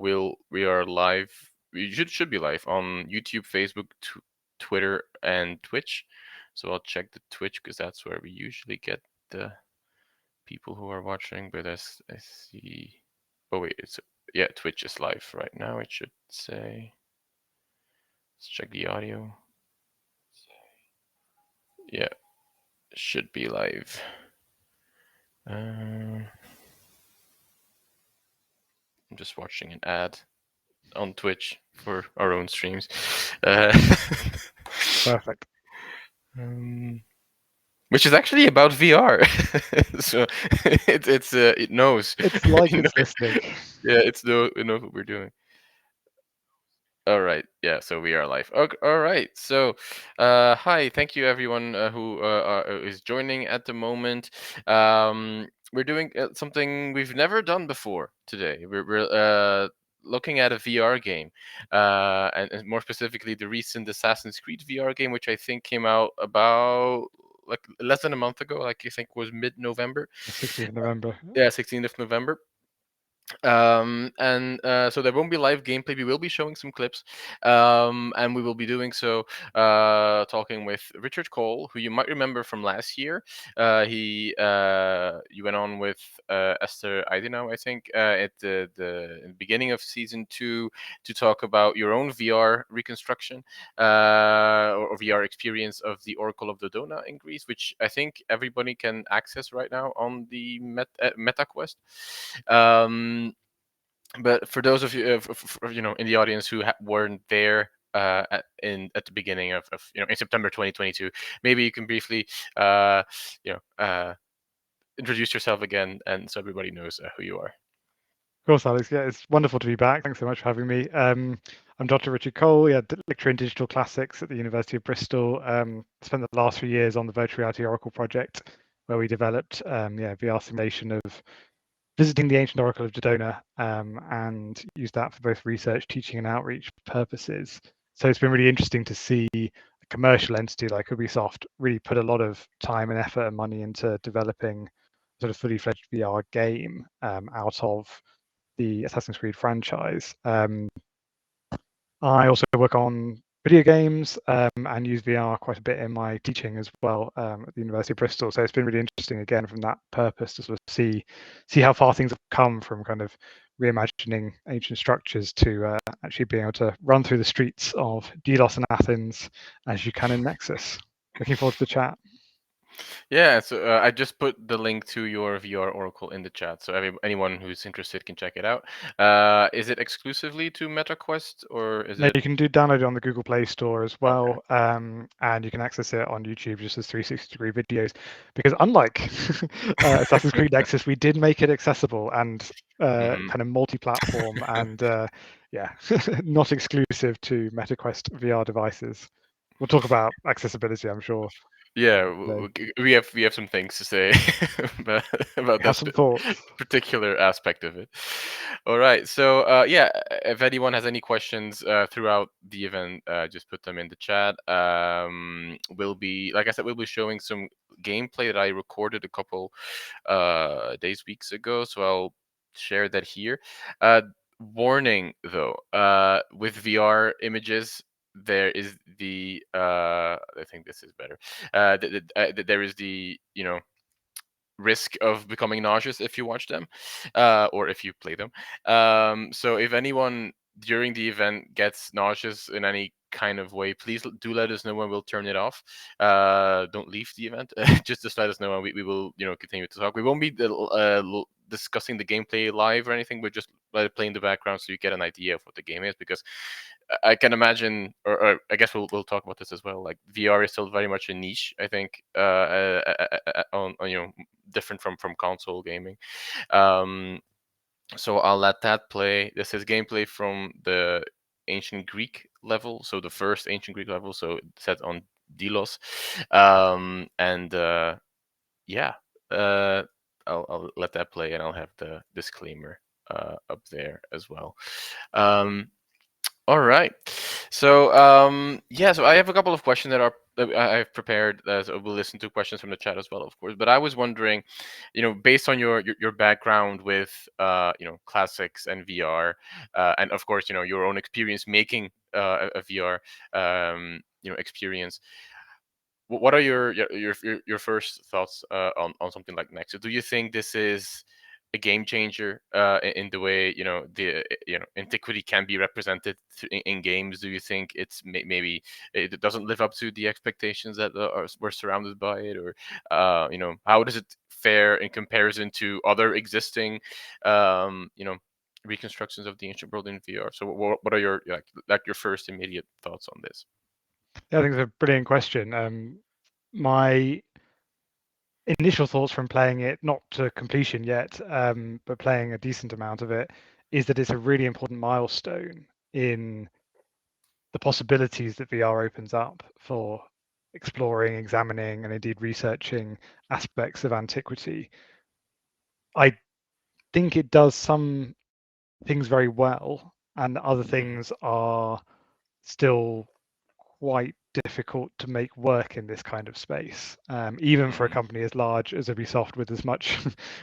we are live. We should be live on YouTube, Facebook, Twitter, and Twitch. So I'll check the Twitch because that's where we usually get the people who are watching. But as I see, oh wait, Twitch is live right now. It should say. Let's check the audio. Yeah, should be live. I'm just watching an ad on Twitch for our own streams. Perfect. Which is actually about VR. So it knows. It's like it's listening. Yeah, it knows what we're doing. All right. Yeah. So we are live. Okay, all right. So, hi. Thank you, everyone who is joining at the moment. We're doing something we've never done before today. We're looking at a VR game, and more specifically, the recent Assassin's Creed VR game, which I think came out about like less than a month ago. Like I think was mid-November. 16th of November. Yeah, 16th of November. So there won't be live gameplay. We will be showing some clips, and we will be doing so talking with Richard Cole, who you might remember from last year. He You went on with Esther Eidenau, I think, at the beginning of season 2 to talk about your own VR reconstruction or VR experience of the Oracle of Dodona in Greece, which I think everybody can access right now on the MetaQuest. But for those of you, in the audience who weren't there at the beginning of in September 2022, maybe you can briefly you know introduce yourself again, and so everybody knows who you are. Of course, Alex. Yeah, it's wonderful to be back. Thanks so much for having me. I'm Dr. Richard Cole, lecturer in digital classics at the University of Bristol. Spent the last 3 years on the Virtual Reality Oracle project, where we developed VR simulation of visiting the ancient Oracle of Dodona, and used that for both research, teaching, and outreach purposes. So it's been really interesting to see a commercial entity like Ubisoft really put a lot of time and effort and money into developing sort of fully fledged VR game out of the Assassin's Creed franchise. I also work on video games and use VR quite a bit in my teaching as well at the University of Bristol. So it's been really interesting again from that purpose to sort of see how far things have come from kind of reimagining ancient structures to actually being able to run through the streets of Delos and Athens as you can in Nexus. Looking forward to the chat. Yeah, so I just put the link to your VR Oracle in the chat, so anyone who's interested can check it out. Is it exclusively to MetaQuest, or is it? You can download it on the Google Play Store as well, Okay. and you can access it on YouTube just as 360-degree videos. Because unlike Assassin's Creed Nexus, we did make it accessible and kind of multi-platform and not exclusive to MetaQuest VR devices. We'll talk about accessibility, I'm sure. Yeah, we have some things to say about Have that some thoughts. particular aspect of it. All right, so if anyone has any questions throughout the event, just put them in the chat. We'll be, like I said, we'll be showing some gameplay that I recorded a couple days, weeks ago, so I'll share that here. Warning though, with VR images, there is the I think this is better. There is the risk of becoming nauseous if you watch them, or if you play them. So if anyone during the event gets nauseous in any kind of way, please do let us know and we'll turn it off. Don't leave the event. Just let us know and we will continue to talk. We won't be discussing the gameplay live or anything. We'll just let it play in the background so you get an idea of what the game is, because I can imagine, or I guess we'll talk about this as well. Like VR is still very much a niche, I think, on different from console gaming. So I'll let that play. This is gameplay from the ancient Greek level, so the first ancient Greek level, so set on Delos, and yeah, I'll let that play, and I'll have the disclaimer up there as well. All right. So yeah, so I have a couple of questions that I've prepared. So we'll listen to questions from the chat as well, of course. But I was wondering, based on your background with classics and VR, and of course, your own experience making a VR experience. What are your first thoughts on something like Nexus? Do you think this is a game changer in the way the antiquity can be represented in games? Do you think it's maybe it doesn't live up to the expectations that were surrounded by it, or how does it fare in comparison to other existing reconstructions of the ancient world in VR? So what are your your first immediate thoughts on this? Yeah, I think it's a brilliant question. My initial thoughts from playing it, not to completion yet, but playing a decent amount of it, is that it's a really important milestone in the possibilities that VR opens up for exploring, examining, and indeed researching aspects of antiquity. I think it does some things very well, and other things are still quite difficult to make work in this kind of space, even for a Mm-hmm. company as large as Ubisoft with as much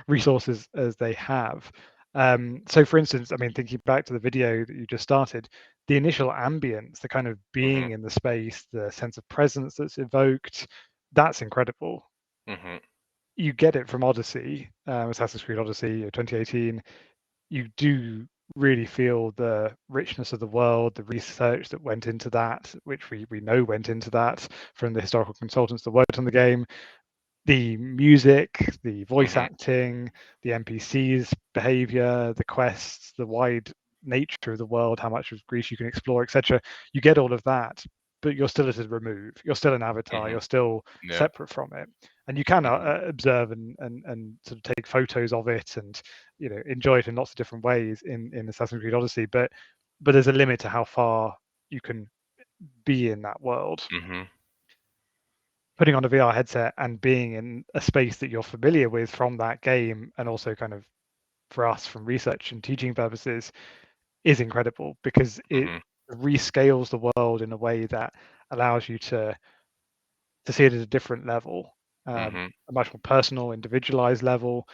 resources as they have. So, for instance, I mean, thinking back to the video that you just started, the initial ambience, the kind of Mm-hmm. being in the space, the sense of presence that's evoked, that's incredible. Mm-hmm. You get it from Odyssey, Assassin's Creed Odyssey 2018. You do really feel the richness of the world, the research that went into that, which we know went into that from the historical consultants that worked on the game, the music, the voice Mm-hmm. acting, the NPCs' behavior, the quests, the wide nature of the world, how much of Greece you can explore, etc. You get all of that, but you're still at a remove. You're still an avatar. Mm-hmm. You're still Yeah. separate from it, and you can Mm-hmm. observe and sort of take photos of it and enjoy it in lots of different ways in Assassin's Creed Odyssey. But there's a limit to how far you can be in that world. Mm-hmm. Putting on a VR headset and being in a space that you're familiar with from that game, and also kind of for us from research and teaching purposes, is incredible because it Mm-hmm. rescales the world in a way that allows you to see it at a different level, Mm-hmm. a much more personal, individualized level,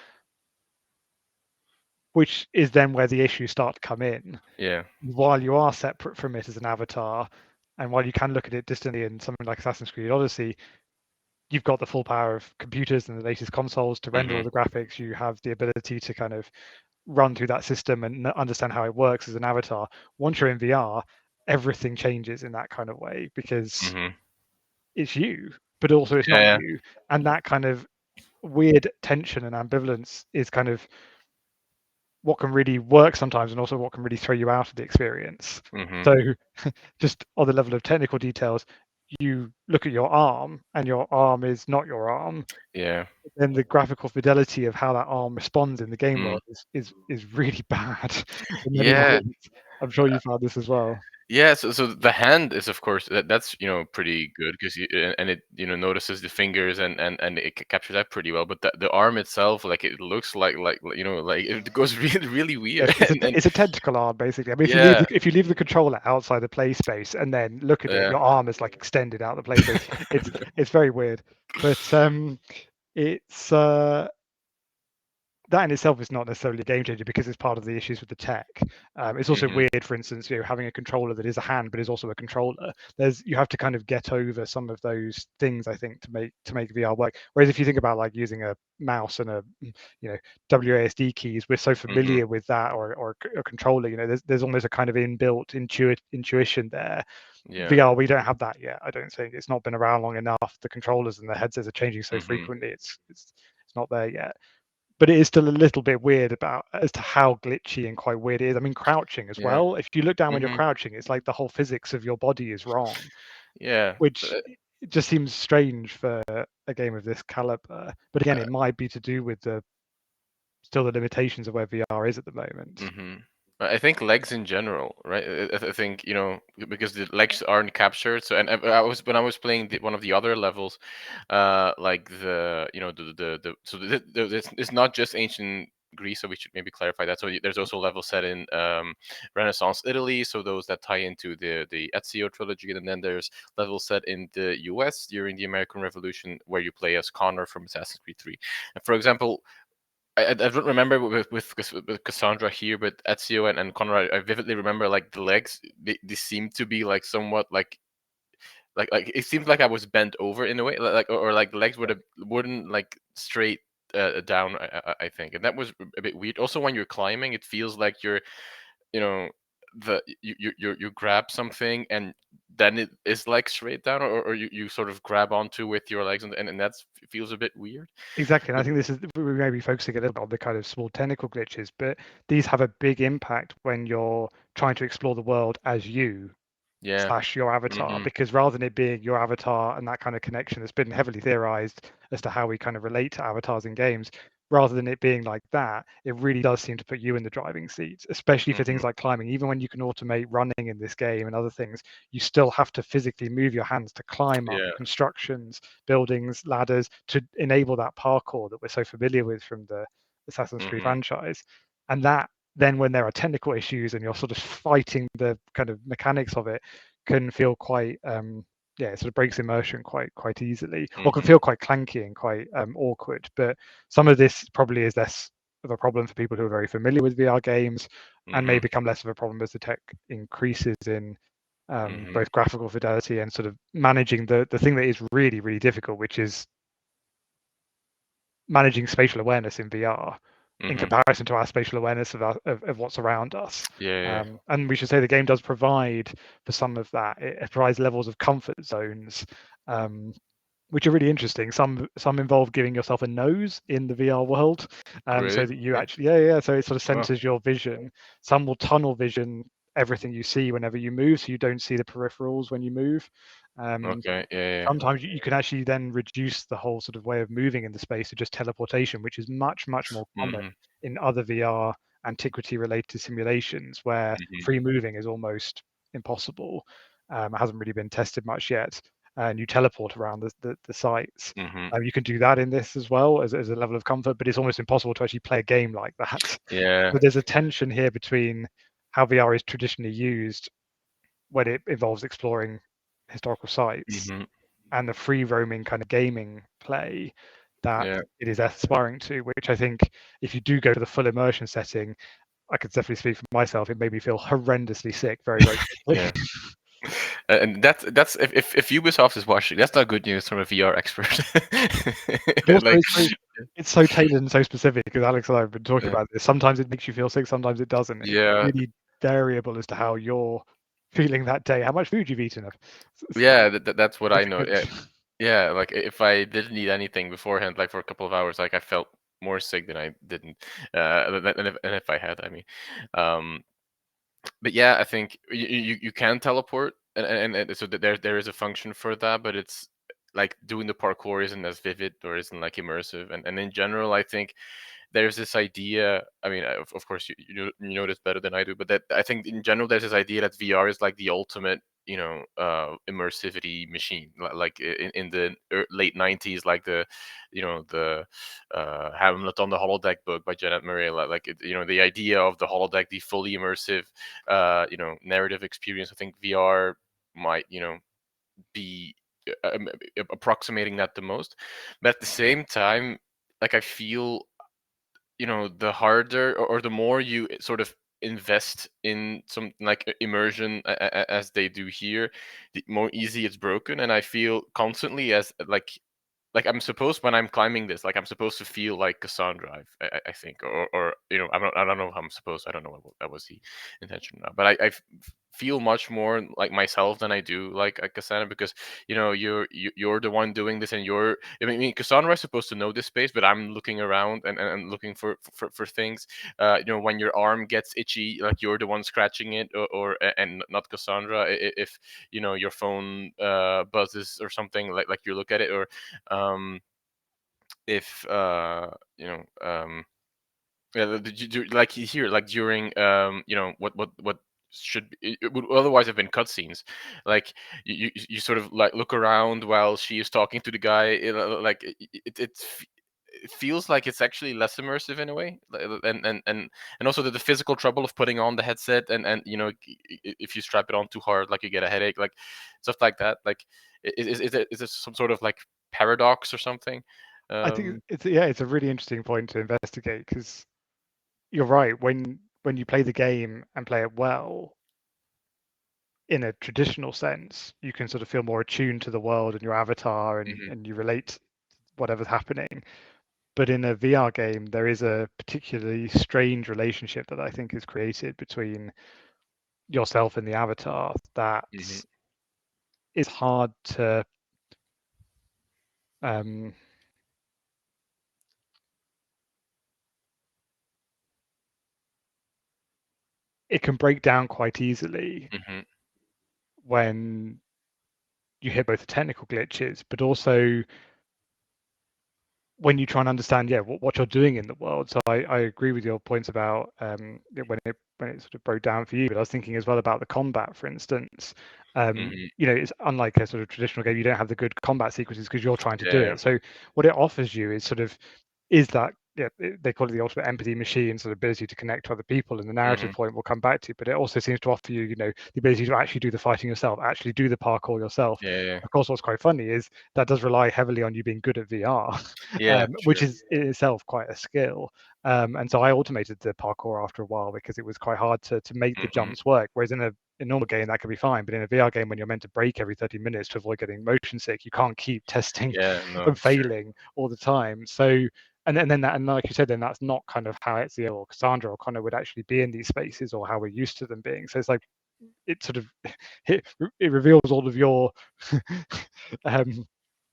which is then where the issues start to come in. Yeah. While you are separate from it as an avatar, and while you can look at it distantly in something like Assassin's Creed Odyssey, you've got the full power of computers and the latest consoles to render all Mm-hmm. the graphics. You have the ability to kind of run through that system and understand how it works as an avatar. Once you're in VR, everything changes in that kind of way because Mm-hmm. it's you, but also it's not Yeah. you. And that kind of weird tension and ambivalence is kind of what can really work sometimes, and also what can really throw you out of the experience. Mm-hmm. So, just on the level of technical details, you look at your arm, and your arm is not your arm. Yeah. Then the graphical fidelity of how that arm responds in the game Mm. world is really bad in many Yeah. ways. I'm sure you've found this as well. Yeah. So the hand is, of course, that's pretty good because and it notices the fingers and it captures that pretty well. But the arm itself, like it looks like it goes really really Yes, weird. and it's a tentacle arm basically. I mean, yeah. if you leave the controller outside the play space and then look at it, Yeah. your arm is like extended out the play space. It's very weird, but it's that in itself is not necessarily a game changer because it's part of the issues with the tech. It's also Mm-hmm. weird, for instance, having a controller that is a hand but is also a controller. You have to kind of get over some of those things, I think, to make VR work. Whereas if you think about like using a mouse and a WASD keys, we're so Mm-hmm. familiar with that, or a controller. There's almost a kind of inbuilt intuition there. Yeah. VR, we don't have that yet. I don't think it's not been around long enough. The controllers and the headsets are changing so Mm-hmm. frequently. It's not there yet, but it is still a little bit weird about as to how glitchy and quite weird it is. I mean, crouching as Yeah. well. If you look down when you're Mm-hmm. crouching, it's like the whole physics of your body is wrong, Yeah. which it just seems strange for a game of this caliber. But again, it might be to do with the still the limitations of where VR is at the moment. Mm-hmm. I think legs in general, right? I think because the legs aren't captured. So, and I was when I was playing one of the other levels, like the so it's not just ancient Greece, so we should maybe clarify that. So there's also levels set in Renaissance Italy, so those that tie into the Ezio trilogy, and then there's levels set in the U.S. during the American Revolution, where you play as Connor from Assassin's Creed 3. And for example, I don't remember with Cassandra here, but Ezio and Connor, I vividly remember like the legs. They seem to be like somewhat like it seems like I was bent over in a way, like or like the legs wouldn't like straight down. I think, and that was a bit weird. Also, when you're climbing, it feels like you're you know you grab something and then it is like straight down, or you sort of grab onto with your legs, and that feels a bit weird. Exactly, and I But think this is we may be focusing a little bit on the kind of small technical glitches, but these have a big impact when you're trying to explore the world as you yeah. slash your avatar, Hmm. because rather than it being your avatar and that kind of connection that's been heavily theorized as to how we kind of relate to avatars in games, rather than it being like that, it really does seem to put you in the driving seat, especially for things Hmm. like climbing. Even when you can automate running in this game and other things, you still have to physically move your hands to climb up Yeah. constructions, buildings, ladders, to enable that parkour that we're so familiar with from the Assassin's Creed Hmm. franchise. And that then when there are technical issues and you're sort of fighting the kind of mechanics of it, can feel quite yeah, it sort of breaks immersion quite easily, or can Hmm. feel quite clanky and quite awkward. But some of this probably is less of a problem for people who are very familiar with VR games, and may Hmm. become less of a problem as the tech increases in Hmm. both graphical fidelity and sort of managing the thing that is really difficult, which is managing spatial awareness in VR in Hmm. comparison to our spatial awareness of what's around us. Yeah. Yeah. And we should say the game does provide for some of that. It provides levels of comfort zones, um, which are really interesting. Some involve giving yourself a nose in the VR world, so Really? that you Yeah. actually yeah. So it sort of Well. centers your vision. Some will tunnel vision everything you see whenever you move, so you don't see the peripherals when you move. Um, Okay. Yeah. Sometimes you can actually then reduce the whole sort of way of moving in the space to just teleportation, which is much more Yeah. common Hmm. in other VR antiquity related simulations where Hmm. free moving is almost impossible. It hasn't really been tested much yet, and you teleport around the sites. Hmm. You can do that in this as well as a level of comfort, but it's almost impossible to actually play a game like that. Yeah. So there's a tension here between how VR is traditionally used when it involves exploring historical sites Hmm. and the free roaming kind of gaming play that Yeah. it is aspiring to, which I think if you do go to the full immersion setting, I could definitely speak for myself, it made me feel horrendously sick very quickly. Yeah. And that's if Ubisoft is watching, that's not good news from a VR expert. But also Like, it's so tailored and so specific, because Alex and I have been talking yeah, about this. Sometimes it makes you feel sick, sometimes it doesn't. It's yeah, really variable as to how you're feeling that day, how much food you've eaten. yeah. That's what I know. Significant. Yeah, yeah. Like if I didn't eat anything beforehand, like for a couple of hours, like I felt more sick than I didn't. And if I had, I mean, um, but yeah, I think you can teleport, and so that there is a function for that, but it's like doing the parkour isn't as vivid or isn't like immersive, and in general, I think there's this idea. I mean, of course, you know this better than I do, but that I think in general there's this idea that VR is like the ultimate, immersivity machine. Like in the late '90s, like the Hamlet on the holodeck book by Janet Murray. The idea of the holodeck, the fully immersive, narrative experience. I think VR might, be approximating that the most, but at the same time, like I feel the harder or the more you sort of invest in some like immersion as they do here, the more easy it's broken. And I feel constantly as like I'm supposed when I'm climbing this, like I'm supposed to feel like Cassandra, I think, or I don't know how I'm supposed. I don't know what that was the intention now, but I feel much more like myself than I do like a Cassandra, because you're the one doing this, and I mean Cassandra is supposed to know this space, but I'm looking around and looking for things. When your arm gets itchy, like you're the one scratching it, and not Cassandra. If your phone buzzes or something, like you look at it, or um, if yeah, like here, like during what should it would otherwise have been cutscenes, like you sort of like look around while she is talking to the guy, like it's it feels like it's actually less immersive in a way, and also the physical trouble of putting on the headset, and if you strap it on too hard, like you get a headache, like stuff like that. Like, is it some sort of like paradox or something? I think Um, it's a really interesting point to investigate because you're right. When you play the game and play it well, in a traditional sense, you can sort of feel more attuned to the world and your avatar, mhm, and you relate to whatever's happening. But in a VR game, there is a particularly strange relationship that I think is created between yourself and the avatar that mhm, is hard to um, it can break down quite easily mhm, when you hit both the technical glitches, but also when you try and understand, yeah, what you're doing in the world. So I agree with your points about when it sort of broke down for you. But I was thinking as well about the combat, for instance. mhm. It's unlike a sort of traditional game. You don't have the good combat sequences because you're trying to do Yeah. it. So what it offers you is sort of is that, yeah, they call it the ultimate empathy machine, sort of ability to connect to other people. And the narrative Mhm. point we'll come back to, but it also seems to offer you, the ability to actually do the fighting yourself, actually do the parkour yourself. Yeah. Yeah. Of course, what's quite funny is that does rely heavily on you being good at VR, Yeah. which True. is in itself quite a skill. And so I automated the parkour after a while because it was quite hard to make the Mhm. jumps work. Whereas in a normal game that could be fine, but in a VR game when you're meant to break every 30 minutes to avoid getting motion sick, you can't keep testing Yeah. No, and it's true. failing all the time. So then that, and like you said, then that's not kind of how Ezio or Cassandra or Connor would actually be in these spaces or how we're used to them being. So it's like it sort of it reveals all of your um,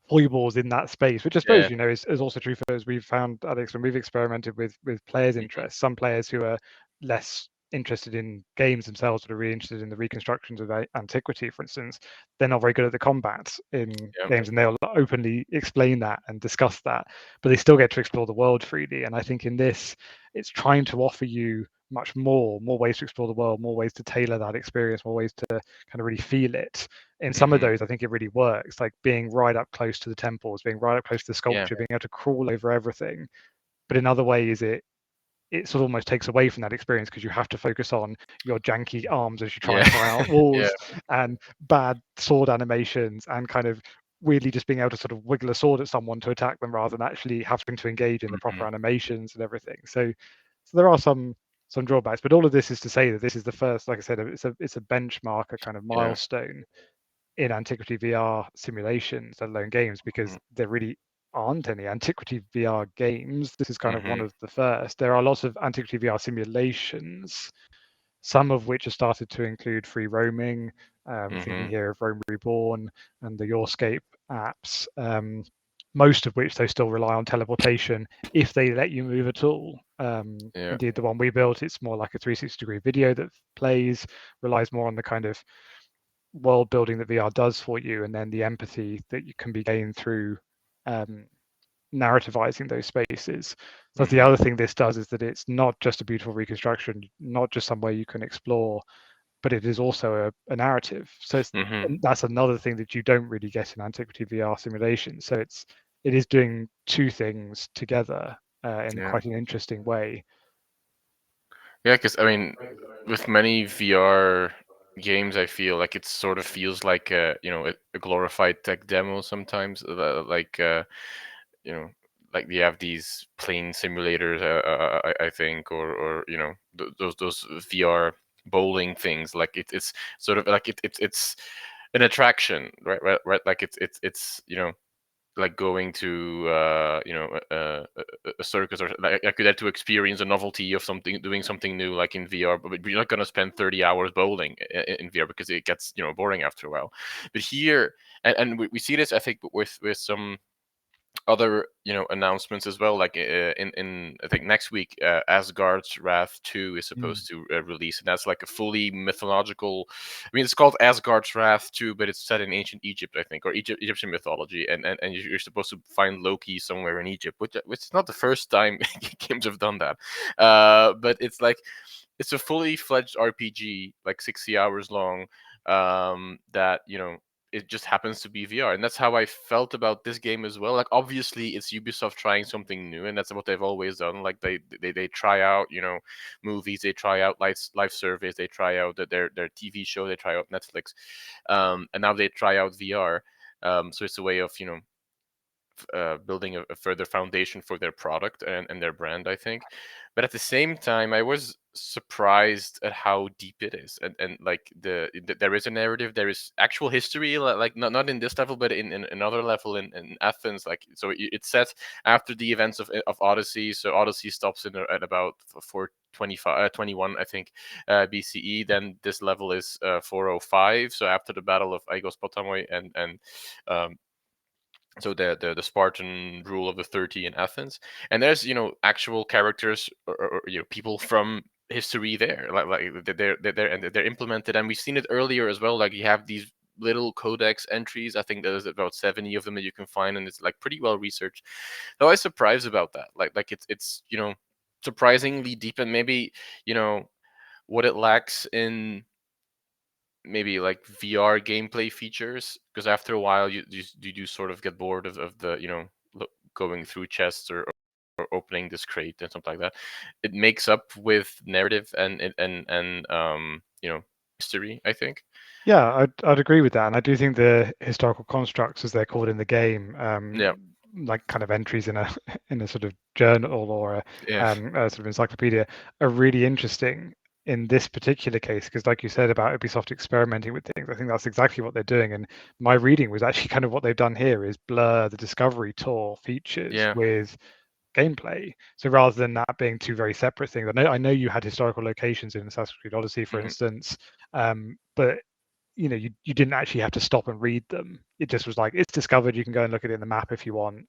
foibles in that space, which I Yeah. suppose is also true for us. We've found, Alex, when we've experimented with players' Mhm. interests, some players who are less interested in games themselves, but are really interested in the reconstructions of antiquity, for instance, they're not very good at the combat in Yeah. games, and they'll openly explain that and discuss that, but they still get to explore the world freely. And I think in this, it's trying to offer you much more ways to explore the world, more ways to tailor that experience, more ways to kind of really feel it. In some of Mhm. those, I think it really works, like being right up close to the temples, being right up close to the Yeah. sculpture, being able to crawl over everything. But in other ways, it sort of almost takes away from that experience because you have to focus on your janky arms as you try Yeah. and climb out Yeah. walls, and bad sword animations, and kind of weirdly just being able to sort of wiggle a sword at someone to attack them rather than actually having to engage in the proper Mhm. animations and everything. So there are some drawbacks, but all of this is to say that this is the first, like I said, it's a benchmark, a kind of Yeah. milestone in Antiquity VR simulations, let alone games, because Mhm. there really aren't any Antiquity VR games. This is kind of one Mhm. of the first. There are lots of Antiquity VR simulations, some of which have started to include free roaming. Thinking Mhm. here of Rome Reborn and the Yourscape apps, most of which they still rely on teleportation if they let you move at all. Yeah. Indeed, the one we built, it's more like a 360-degree video that plays, relies more on the kind of world building that VR does for you, and then the empathy that you can be gained through um, narrativizing those spaces. So that's the Mhm. other thing this does, is that it's not just a beautiful reconstruction, not just somewhere you can explore, but it is also a narrative. So Mhm. and that's another thing that you don't really get in Antiquity VR simulation. So it is doing two things together in Yeah. quite an interesting way. Yeah. Because I mean, with many VR games, I feel like it sort of feels like a glorified tech demo sometimes. Like you know, like we have these plane simulators, I think, or those VR bowling things. Like it's sort of like it's an attraction, right? Right. Like it's like going to a circus, or like I could have to experience a novelty of something, doing something new, like in VR. But you're not gonna spend 30 hours bowling in VR because it gets boring after a while. But here, and we see this, I think, with some other announcements as well, like in I think next week, Asgard's Wrath 2 is Mm. supposed to release, and that's like a fully mythological, I mean, it's called Asgard's Wrath 2, but it's set in ancient Egypt, I think, or Egyptian mythology, and you're supposed to find Loki somewhere in Egypt, which is not the first time games have done that. But it's like it's a fully fledged RPG, like 60 hours long, that it just happens to be VR, and that's how I felt about this game as well. Like obviously it's Ubisoft trying something new, and that's what they've always done. Like they try out, you know, movies, they try out live surveys, they try out their TV show, they try out Netflix, and now they try out VR. So it's a way of, you know, building a further foundation for their product and their brand, I think. But at the same time, I was surprised at how deep it is, and like there is a narrative, there is actual history, like not in this level, but in another level in Athens. Like so, it's set after the events of Odyssey. So Odyssey stops at about 425, 21, I think, BCE. Then this level is 405. So after the Battle of Aigos Potamoi and um, so the Spartan rule of the 30 in Athens, and there's, you know, actual characters, or you know, people from history there, like they're and they're implemented, and we've seen it earlier as well. Like you have these little codex entries. I think there's about 70 of them that you can find, and it's like pretty well researched. So I was surprised about that. Like it's you know, surprisingly deep, and maybe, you know, what it lacks in maybe like VR gameplay features, because after a while you do sort of get bored of the, you know, going through chests, or opening this crate and something like that. It makes up with narrative and you know, history, I think. Yeah, I'd agree with that, and I do think the historical constructs, as they're called in the game, Yeah, like kind of entries in a in a sort of journal or yeah. a sort of encyclopedia, are really interesting in this particular case because, like you said about Ubisoft experimenting with things, I think that's exactly what they're doing. And my reading was actually kind of what they've done here is blur the Discovery Tour features Yeah. with gameplay. So rather than that being two very separate things, I know you had historical locations in Assassin's Creed Odyssey, for Hmm. instance, but you know, you didn't actually have to stop and read them. It just was like it's discovered. You can go and look at it in the map if you want.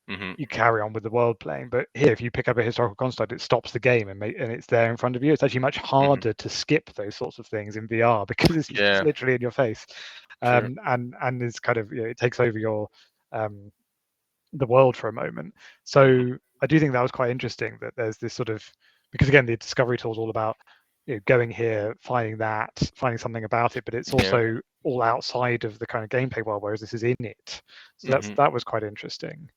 Hmm. You carry on with the world playing. But here, if you pick up a historical construct, it stops the game and it's there in front of you. It's actually much Hmm. harder to skip those sorts of things in VR because it's just Yeah. literally in your face, True. and it's kind of, you know, it takes over your um, the world for a moment. Hmm. So I do think that was quite interesting that there's this sort of, because again the discovery tool is all about, you know, going here, finding that, finding something about it, but it's Yeah. also all outside of the kind of gameplay world, whereas this is in it. So Hmm. that was quite interesting.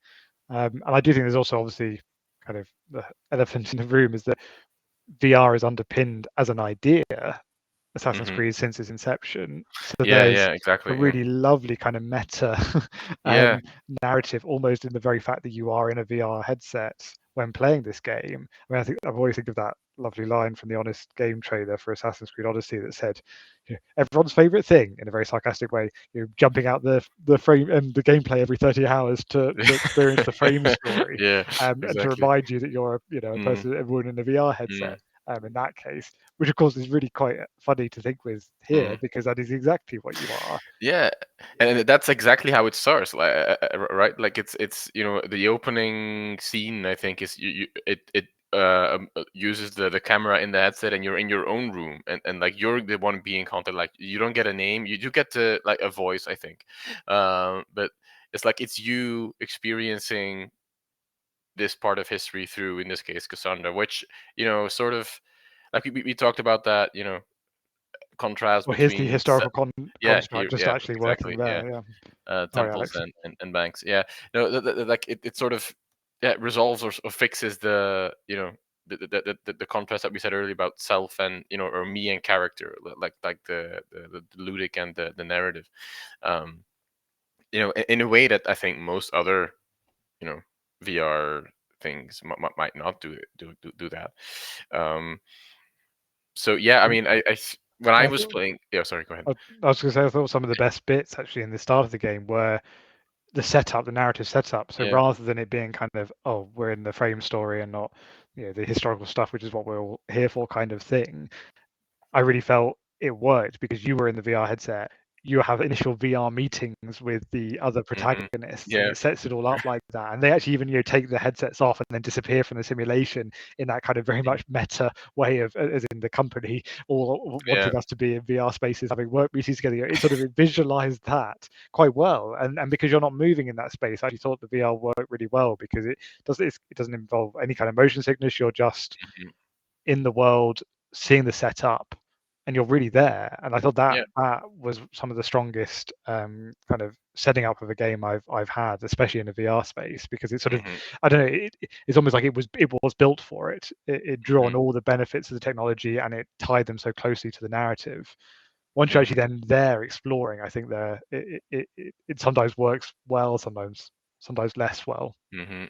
And I do think there's also obviously kind of the elephant in the room is that VR is underpinned as an idea Assassin's Hmm. Creed since its inception. So Yeah, there's yeah, a exactly. Yeah. really lovely kind of meta Yeah. narrative, almost in the very fact that you are in a VR headset when playing this game. I mean, I think I've always think of that lovely line from the Honest Game trailer for Assassin's Creed Odyssey that said, you know, everyone's favorite thing, in a very sarcastic way, you know, jumping out the frame and the gameplay every 30 hours to experience the frame story, Yeah, and to exactly. remind you that you're, you know, a Mm, person, everyone in a VR mm, headset. In that case, which of course is really quite funny to think with here mm. because that is exactly what you are. Yeah, and that's exactly how it starts, like, right? Like it's you know, the opening scene, I think, is it uses the camera in the headset, and you're in your own room, and like you're the one being haunted. Like you don't get a name, you do get to like a voice, I think, but it's like it's you experiencing this part of history through, in this case, Cassandra, which, you know, sort of like we talked about that, you know, contrast Well, here's the between historical yeah, construct here, just yeah, actually working exactly, yeah, there. Yeah. Sorry, temples Alex. and banks, yeah. No, like it sort of, yeah, resolves or fixes the, you know, the contrast that we said earlier about self and, you know, or me and character, like the ludic and the narrative, um you know, in a way that I think most other, you know, VR things might not do that. Um, so yeah, I And mean, when I I was thought, playing, yeah, sorry, go ahead. I was going to say, I thought some of the best bits actually in the start of the game were the setup, the narrative setup. So Yeah. rather than it being kind of, oh, we're in the frame story and not, you know, the historical stuff, which is what we're all here for kind of thing, I really felt it worked because you were in the VR headset. You have initial VR meetings with the other Hmm. protagonists, and Yeah. it sets it all up like that. And they actually even, you know, take the headsets off and then disappear from the simulation in that kind of very Mhm. much meta way of, as in the company all Yeah. wanting us to be in VR spaces, having work meetings together. It sort of visualized that quite well, and because you're not moving in that space, I actually thought the VR worked really well because it doesn't involve any kind of motion sickness. You're just Mhm. in the world, seeing the setup, and you're really there. And I thought that Yeah. that was some of the strongest kind of setting up of a game I've had, especially in a VR space, because it's sort of, Mhm. I don't know, it's almost like it was built for it. It drew on Mhm. all the benefits of the technology and it tied them so closely to the narrative. Once you're actually Mhm. then there exploring, I think there it sometimes works well, sometimes less well. Mhm.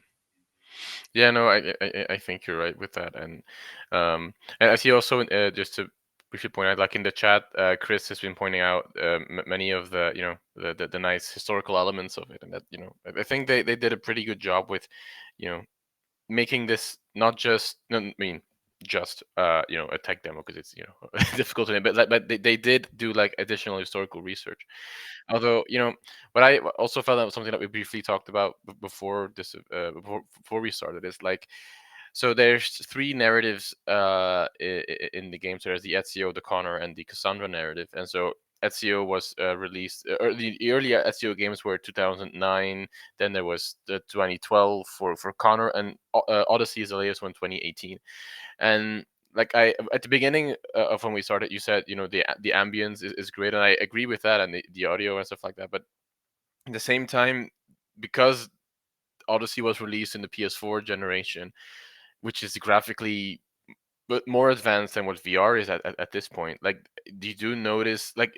Yeah, no, I think you're right with that, and I see also just to briefly point out, like in the chat, Chris has been pointing out many of the the nice historical elements of it, and that I think they did a pretty good job with you know making this not just no, I mean just a tech demo because it's difficult to name, but they did do like additional historical research. Although, what I also found out something that we briefly talked about before this, before we started is like, so there's three narratives in the game. So there's the Ezio, the Connor, and the Cassandra narrative. And so Ezio was released, or the early Ezio games were 2009. Then there was the 2012 for Connor, and Odyssey is the latest one, 2018. And like I at the beginning of when we started, you said the ambience is great, and I agree with that, and the audio and stuff like that. But at the same time, because Odyssey was released in the PS4 generation, which is graphically but more advanced than what VR is at this point. Like, you do notice like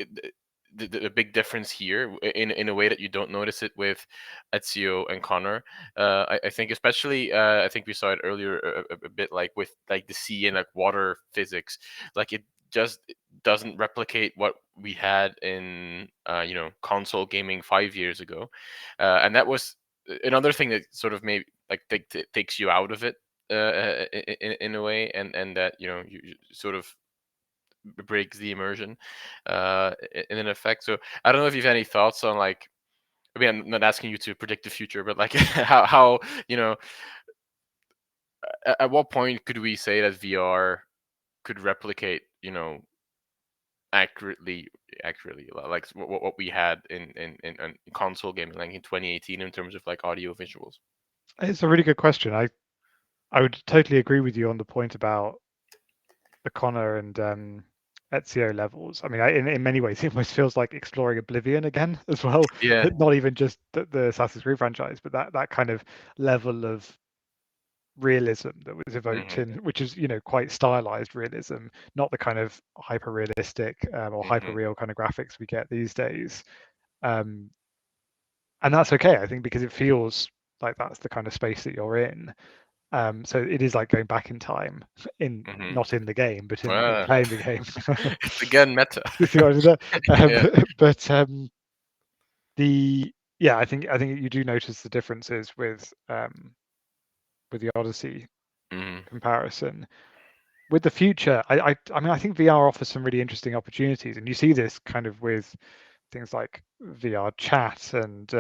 the big difference here in a way that you don't notice it with Ezio and Connor. I think especially I think we saw it earlier a bit like with like the sea and like water physics. Like it just doesn't replicate what we had in console gaming 5 years ago, and that was another thing that sort of maybe like takes you out of it in a way, and that you sort of breaks the immersion in an effect. So I don't know if you have any thoughts on like. I mean, I'm not asking you to predict the future, but like how at what point could we say that VR could replicate accurately like what we had in console gaming like in 2018 in terms of like audio visuals. It's a really good question. I would totally agree with you on the point about the Connor and Ezio levels. I mean, in many ways, it almost feels like exploring Oblivion again as well. Yeah. Not even just the Assassin's Creed franchise, but that kind of level of realism that was evoked Hmm. in, which is quite stylized realism, not the kind of hyper realistic or hyper Hmm. real kind of graphics we get these days. Um, and that's okay, I think, because it feels like that's the kind of space that you're in. So it is like going back in time, in Hmm. not in the game, but in Ah, playing the game. it's again meta. You see what I did there? Yeah. But the yeah, I think you do notice the differences with the Odyssey Hmm. comparison. With the future, I mean, I think VR offers some really interesting opportunities, and you see this kind of with things like VR chat and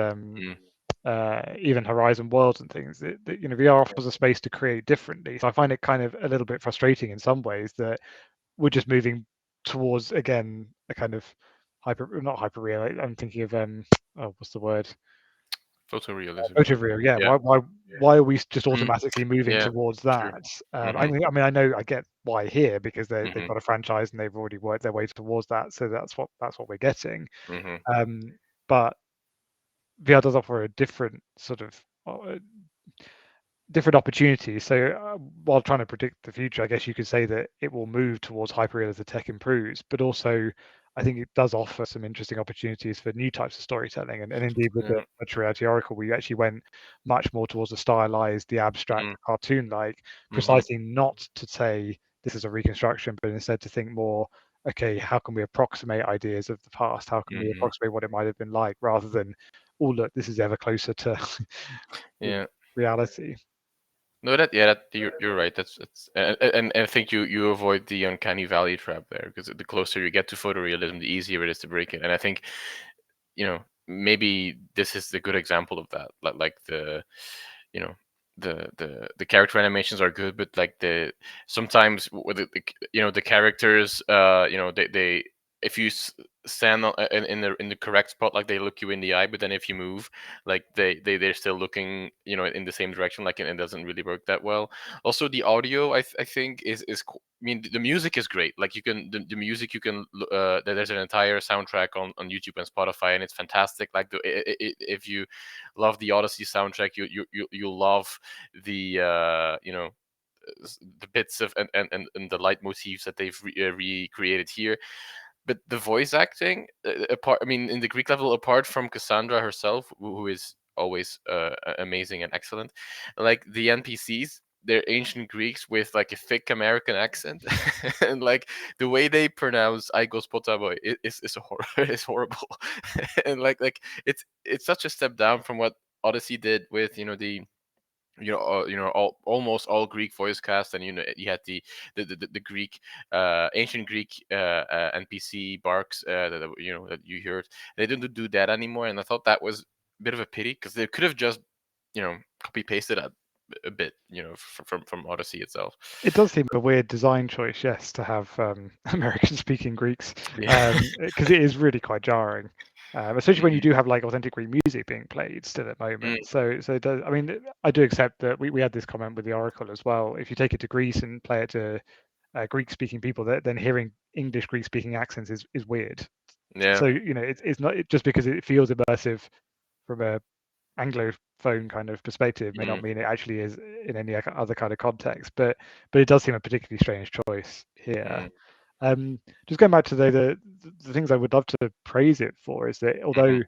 even Horizon Worlds and things. That VR offers a space to create differently. So I find it kind of a little bit frustrating in some ways that we're just moving towards again a kind of not hyper real. I'm thinking of oh, what's the word? Photorealism, or Photoreal. Yeah. yeah. Why are we just Mm, automatically moving yeah, towards true. that? Hmm. I mean, I know I get why here because they've Hmm. got a franchise and they've already worked their way towards that. So that's what we're getting. Hmm. But VR does offer a different sort of different opportunities. So while trying to predict the future, I guess you could say that it will move towards hyperreal as the tech improves, but also I think it does offer some interesting opportunities for new types of storytelling. And indeed with the Yeah. virtual reality Oracle, we actually went much more towards the stylized, the abstract, Mm, cartoon-like, hmm. precisely not to say this is a reconstruction, but instead to think more, okay, how can we approximate ideas of the past? How can we Hmm. approximate what it might have been like rather than, oh, look, this is ever closer to Yeah. reality. No, that you're right. That's and I think you avoid the uncanny valley trap there, because the closer you get to photorealism, the easier it is to break it. And I think maybe this is the good example of that. Like the you know the character animations are good, but like the sometimes with the characters they if you stand in the correct spot, like they look you in the eye, but then if you move, like they're still looking, in the same direction, like it doesn't really work that well. Also, the audio, I think I mean, the music is great. Like, the music, you can there's an entire soundtrack on YouTube and Spotify, and it's fantastic. Like, if you love the Odyssey soundtrack, you'll love the the bits of and the light motifs that they've recreated here. But the voice acting, apart, I mean, in the Greek level, apart from Cassandra herself, who is always amazing and excellent, like the NPCs, they're ancient Greeks with like a thick American accent, and like the way they pronounce "Aigos Potavoy" is horrible, and it's such a step down from what Odyssey did with almost all Greek voice cast, and you had the Greek, ancient Greek NPC barks, that you heard. They didn't do that anymore, and I thought that was a bit of a pity, because they could have just copy pasted that a bit, from Odyssey itself. It does seem a weird design choice, yes, to have American-speaking Greeks, Yeah. because it is really quite jarring, especially when you Hmm. do have like authentic Greek music being played still at the Mm, moment. So it does. I mean, I do accept that we had this comment with the Oracle as well. If you take it to Greece and play it to Greek-speaking people, then hearing English Greek-speaking accents is weird. yeah. So it's not just because it feels immersive from a Anglophone kind of perspective may not Mm, mean it actually is in any other kind of context, but it does seem a particularly strange choice here. mm, Just going back to the things I would love to praise it for is that mhm, although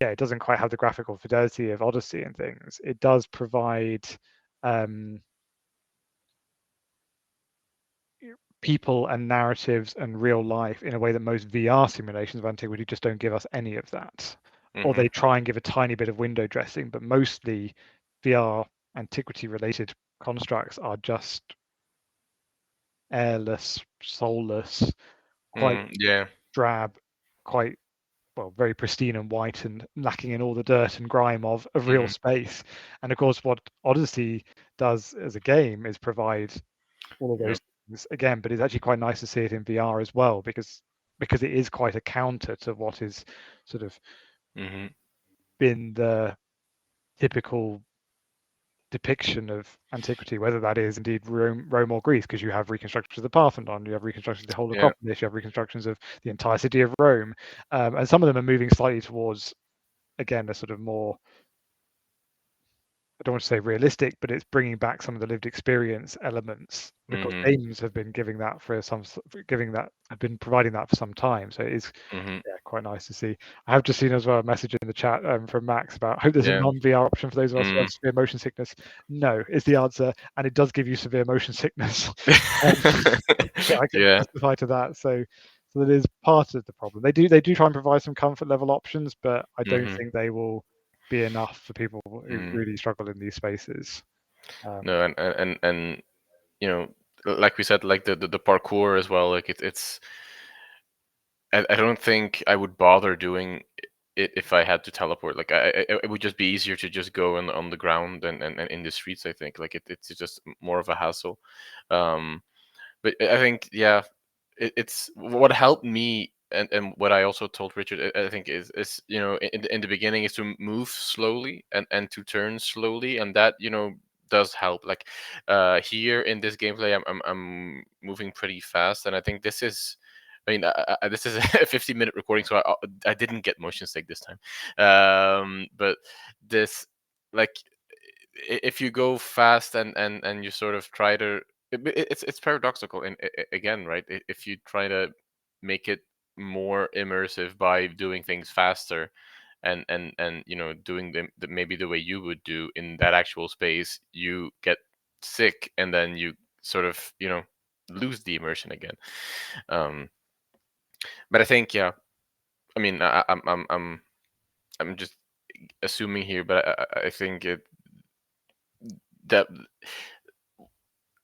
it doesn't quite have the graphical fidelity of Odyssey and things, it does provide um, people and narratives and real life in a way that most VR simulations of antiquity just don't give us any of that. Or mhm, they try and give a tiny bit of window dressing, but mostly VR antiquity related constructs are just airless, soulless, quite yeah. drab, quite well, very pristine and white and lacking in all the dirt and grime of real Mhm, space. And of course, what Odyssey does as a game is provide all of yep, those things again, but it's actually quite nice to see it in VR as well because it is quite a counter to what is sort of mhm, been the typical depiction of antiquity, whether that is indeed Rome or Greece, because you have reconstructions of the Parthenon, you have reconstructions of the whole yeah. Acropolis, you have reconstructions of the entire city of Rome, and some of them are moving slightly towards again a sort of more, I don't want to say realistic, but it's bringing back some of the lived experience elements because Mhm, games have been giving that have been providing that for some time. So it is mhm, quite nice to see. I have just seen as well a message in the chat from Max about hope there's a yeah. non-VR option for those of us who Mm. have severe motion sickness. No, is the answer, and it does give you severe motion sickness. um, I can Yeah. testify to that. So that is part of the problem. They do try and provide some comfort level options, but I don't Mhm, think they will be enough for people who mhm. really struggle in these spaces. No, and like we said, like the parkour as well. Like it's I don't think I would bother doing it if I had to teleport. Like it would just be easier to just go on the ground and in the streets. I think like it's just more of a hassle. Um, but I think, yeah, it's what helped me, and what I also told Richard, I think is in the beginning, is to move slowly and to turn slowly, and that does help. Like here in this gameplay, I'm moving pretty fast, and I think this is. I mean, this is a 50-minute recording, so I didn't get motion sick this time. But this, like, if you go fast and you sort of try to, it's paradoxical, and again, right, if you try to make it more immersive by doing things faster, and doing them maybe the way you would do in that actual space, you get sick, and then you sort of lose the immersion again. um but I think, yeah, I mean, I'm just assuming here, but I think that,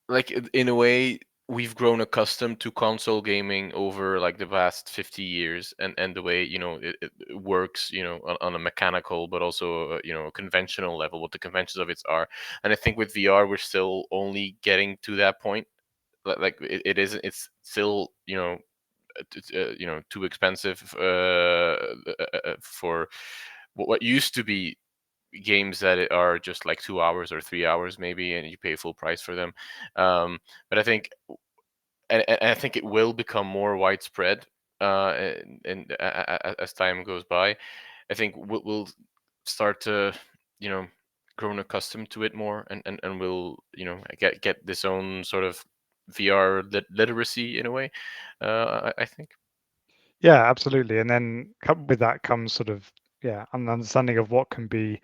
like, in a way, we've grown accustomed to console gaming over like the past 50 years, and the way it works, on a mechanical but also a conventional level, what the conventions of it are. And I think with VR, we're still only getting to that point. Like, it isn't, it's still too expensive for what used to be games that are just like 2 hours or 3 hours maybe, and you pay full price for them. But I think, and I think it will become more widespread as time goes by. I think we'll start to, you know, grown accustomed to it more, and we'll, get this own sort of VR literacy in a way. I think. Yeah, absolutely. And then with that comes sort of an understanding of what can be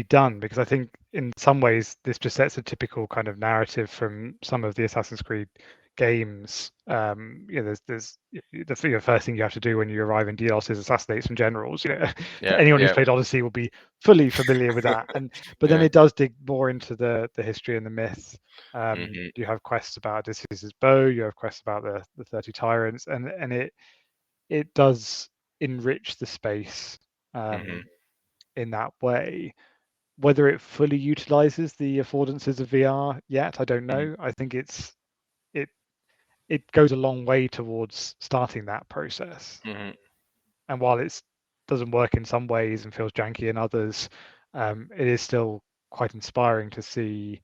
done, because I think in some ways this just sets a typical kind of narrative from some of the Assassin's Creed games. There's the first thing you have to do when you arrive in Delos is assassinate some generals. Yeah, Anyone who's yeah, played Odyssey will be fully familiar with that. But then yeah. it does dig more into the history and the myth. Hmm. You have quests about Odysseus's bow. You have quests about the 30 tyrants, and it does enrich the space Hmm. in that way. Whether it fully utilizes the affordances of VR yet, I don't Hmm. know. I think it it goes a long way towards starting that process. Hmm. And while it doesn't work in some ways and feels janky in others, it is still quite inspiring to see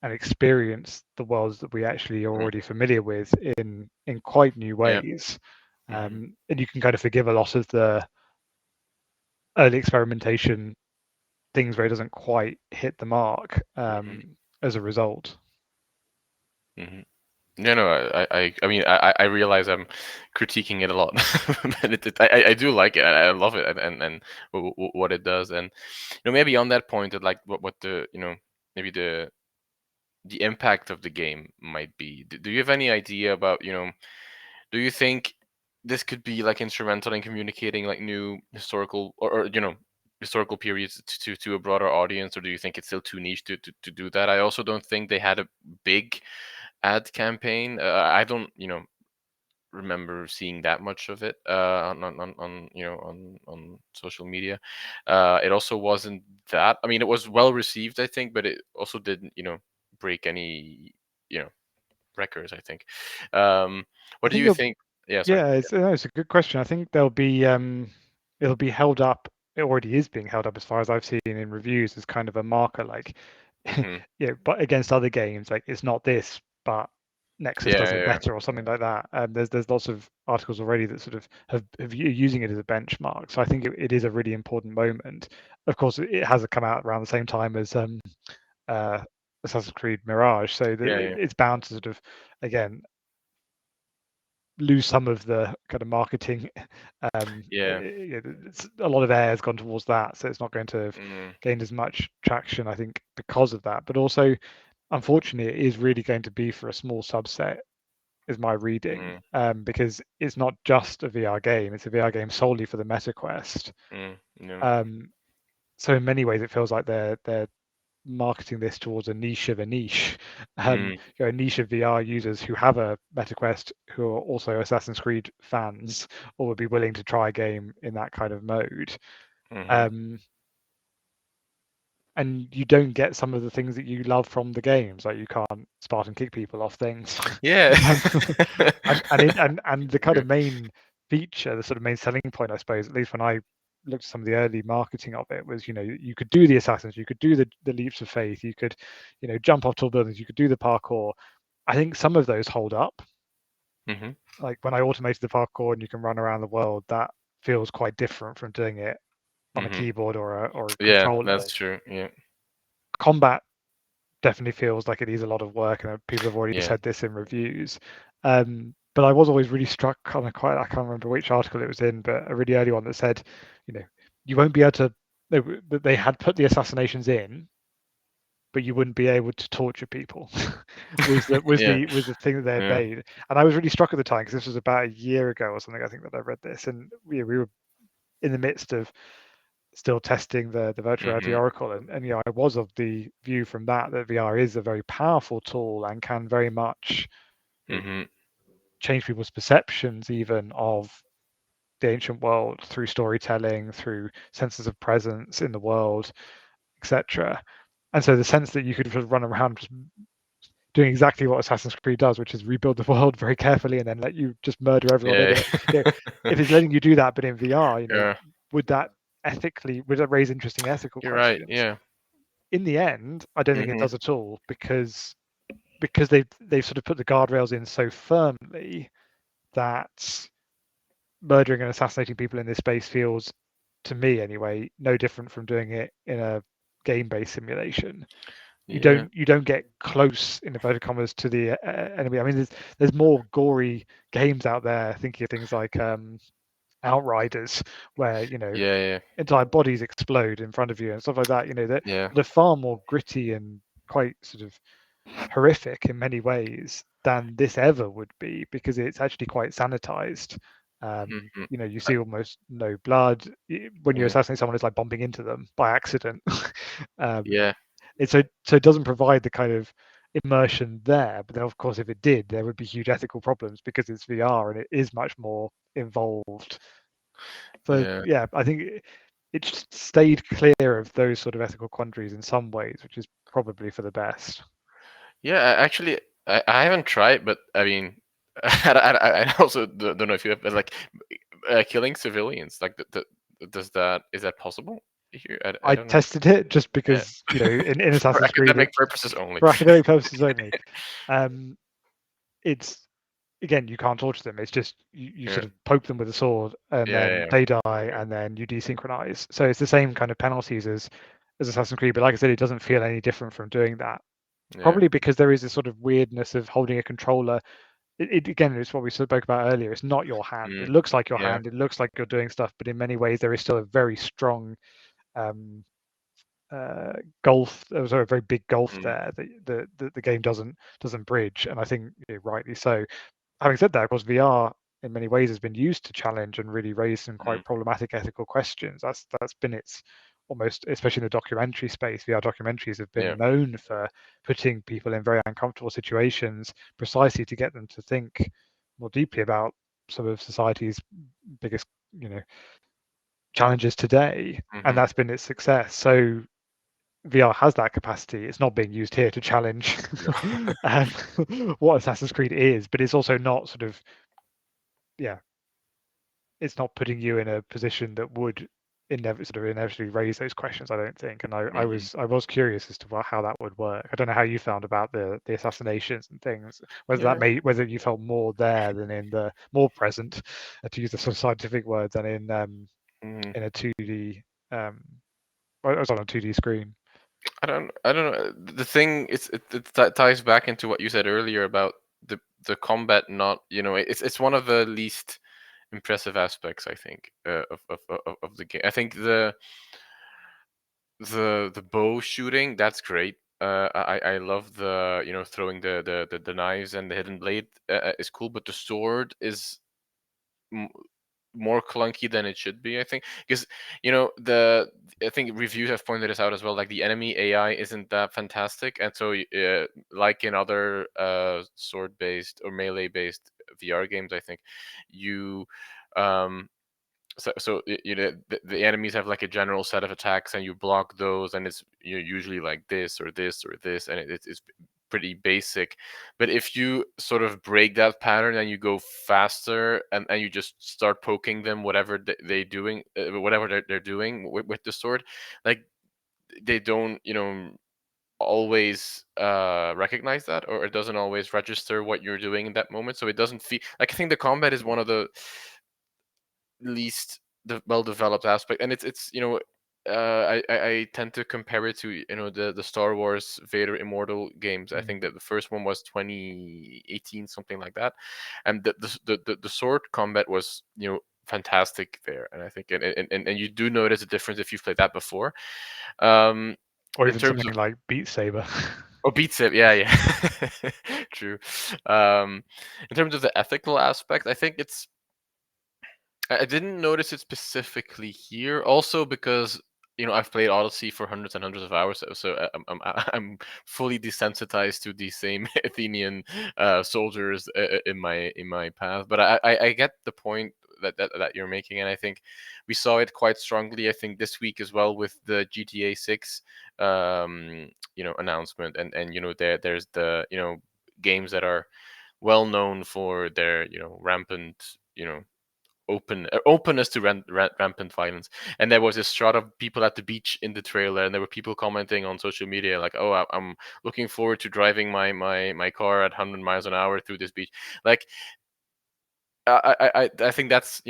and experience the worlds that we actually are Hmm. already familiar with in quite new Yeah. ways. Hmm. And you can kind of forgive a lot of the early experimentation things where it doesn't quite hit the mark Hmm. as a result. Hmm. Yeah, no, I mean, I realize I'm critiquing it a lot, but I do like it. I love it, and what it does, and maybe on that point, that like what the maybe the impact of the game might be. Do you have any idea about, do you think this could be like instrumental in communicating like new historical, or historical periods to a broader audience, or do you think it's still too niche to do that? I also don't think they had a big ad campaign. I don't, remember seeing that much of it on on social media. It also wasn't that. I mean, it was well received, I think, but it also didn't, break any, you know records, I think. I What do think you think? Yeah, sorry. yeah, it's a good question. I think it'll be held up. It already is being held up as far as I've seen in reviews as kind of a marker, like Hmm. but against other games, like it's not this, but Nexus Yeah, does it yeah. better or something like that. There's lots of articles already that sort of have using it as a benchmark. So I think it is a really important moment. Of course, it has come out around the same time as uh, Assassin's Creed Mirage, so Yeah, yeah. it's bound to sort of again lose some of the kind of marketing. Yeah. A lot of air has gone towards that, so it's not going to have Mm, gained as much traction, I think, because of that. But also, unfortunately, it is really going to be for a small subset, is my reading, mm, because it's not just a VR game; it's a VR game solely for the MetaQuest. no. Um, so in many ways, it feels like they're marketing this towards a niche of a niche, Mm, a niche of VR users who have a MetaQuest who are also Assassin's Creed fans or would be willing to try a game in that kind of mode. hmm. Um, and you don't get some of the things that you love from the games, like you can't Spartan kick people off things, Yeah. and the kind True. of main feature, the sort of main selling point, I suppose, at least when I looked at some of the early marketing of it, was you could do the assassins, you could do the leaps of faith, you could jump off tall buildings, you could do the parkour. I think some of those hold up. Hmm. Like when I automated the parkour and you can run around the world, that feels quite different from doing it on a Hmm. keyboard or a Yeah, controller. that's true. Yeah. Combat definitely feels like it is a lot of work, and people have already Yeah. said this in reviews. But I was always really struck on a quite I can't remember which article it was in, but a really early one that said, you know, you won't be able to. They had put the assassinations in, but you wouldn't be able to torture people. Yeah. Was the thing that they had Yeah. made, and I was really struck at the time because this was about a year ago or something. I think that I read this, and we were in the midst of still testing the virtual reality Hmm. oracle, and I was of the view from that VR is a very powerful tool and can very much Hmm. change people's perceptions even of the ancient world through storytelling, through senses of presence in the world, etc. And so the sense that you could run around just doing exactly what Assassin's Creed does, which is rebuild the world very carefully and then let you just murder everyone in Yeah. it. If it's letting you do that, but in VR, Yeah. would that would that raise interesting ethical You're right. questions? Yeah. In the end, I don't think it Hmm. does at all because they've sort of put the guardrails in so firmly that murdering and assassinating people in this space feels, to me anyway, no different from doing it in a game-based simulation. Yeah. You don't get close in inverted commas to the enemy. I mean, there's more gory games out there. Thinking of things like Outriders, where Yeah. Yeah. entire bodies explode in front of you and stuff like that. That Yeah. they're far more gritty and quite sort of horrific in many ways than this ever would be because it's actually quite sanitized. Hmm. You see almost no blood. When you Yeah. assassinate someone, it's like bumping into them by accident. um, Yeah. so it doesn't provide the kind of immersion there. But then, of course, if it did, there would be huge ethical problems because it's VR and it is much more involved. So Yeah. yeah, I think it just stayed clear of those sort of ethical quandaries in some ways, which is probably for the best. Yeah. Actually, I haven't tried, but I mean, I also don't know if you have, but like killing civilians. Like, does that is that possible here? I I don't know. tested it just Yeah. because in For Assassin's Creed, academic purposes only. for academic purposes only. Um, it's again, you can't torture them. It's just you Yeah. sort of poke them with a sword, and Yeah. then Yeah. they die, and then you desynchronize. So it's the same kind of penalties as Assassin's Creed, but like I said, it doesn't feel any different from doing that. Yeah. Probably because there is a sort of weirdness of holding a controller. Again, it's what we spoke about earlier. It's not your hand. It Mm. looks like your Yeah. hand. It looks like you're doing stuff, but in many ways, there is still a very strong um, uh, gulf. There was a very big gulf Mm. there that the game doesn't bridge, and I think rightly so. Having said that, of course, VR in many ways has been used to challenge and really raise some Mm. quite problematic ethical questions. That's been its almost, especially in the documentary space. VR documentaries have Yeah. been known for putting people in very uncomfortable situations precisely to get them to think more deeply about some of society's biggest, challenges today, and Hmm. that's been its success. So VR has that capacity. It's not being used here to challenge No. um, what Assassin's Creed is, but it's also not sort of, yeah, it's not putting you in a position that would inevitably raise those questions. I don't think, and Hmm. I was curious as to how that would work. I don't know how you found about the assassinations and things. Yeah. Whether you felt more there than in the more present, to use a sort of scientific word, than Hmm. in a 2D. I was on a 2D screen. I don't know. The thing is, it ties back into what you said earlier about the combat. Not, it's one of the least impressive aspects, I think, of the game. I think the bow shooting, that's great. I love the, throwing the knives, and the hidden blade is cool, but the sword is m- more clunky than it should be, I think, because the I think reviews have pointed this out as well. Like, the enemy AI isn't that fantastic, and so like in other sword based or melee based VR games, I think you um so the enemies have like a general set of attacks, and you block those, and it's usually like this or this or this, and it's pretty basic. But if you sort of break that pattern and you go faster, and you just start poking them, whatever they doing, whatever they're doing with the sword, like, they don't always recognize that, or it doesn't always register what you're doing in that moment, so it doesn't feel like. I think the combat is one of the least well developed aspect, and it's I tend to compare it to the Star Wars Vader Immortal games. I think Mm. that the first one was 2018, something like that, and the sword combat was fantastic there. And I think, and you do notice a difference if you've played that before. um Or in even terms something of like Beat Saber. Beat It, yeah, yeah. True. um in terms of the ethical aspect, I think I didn't notice it specifically here. Also, because I've played Odyssey for hundreds and hundreds of hours, so I'm fully desensitized to these same Athenian soldiers in my path. But I get the point that you're making, and I think we saw it quite strongly. I think this week as well with the GTA 6 announcement, and there's the games that are well known for their rampant openness to rampant violence. And there was this shot of people at the beach in the trailer, and there were people commenting on social media like, "Oh, I'm looking forward to driving my car at 100 miles an hour through this beach." Like, I think that's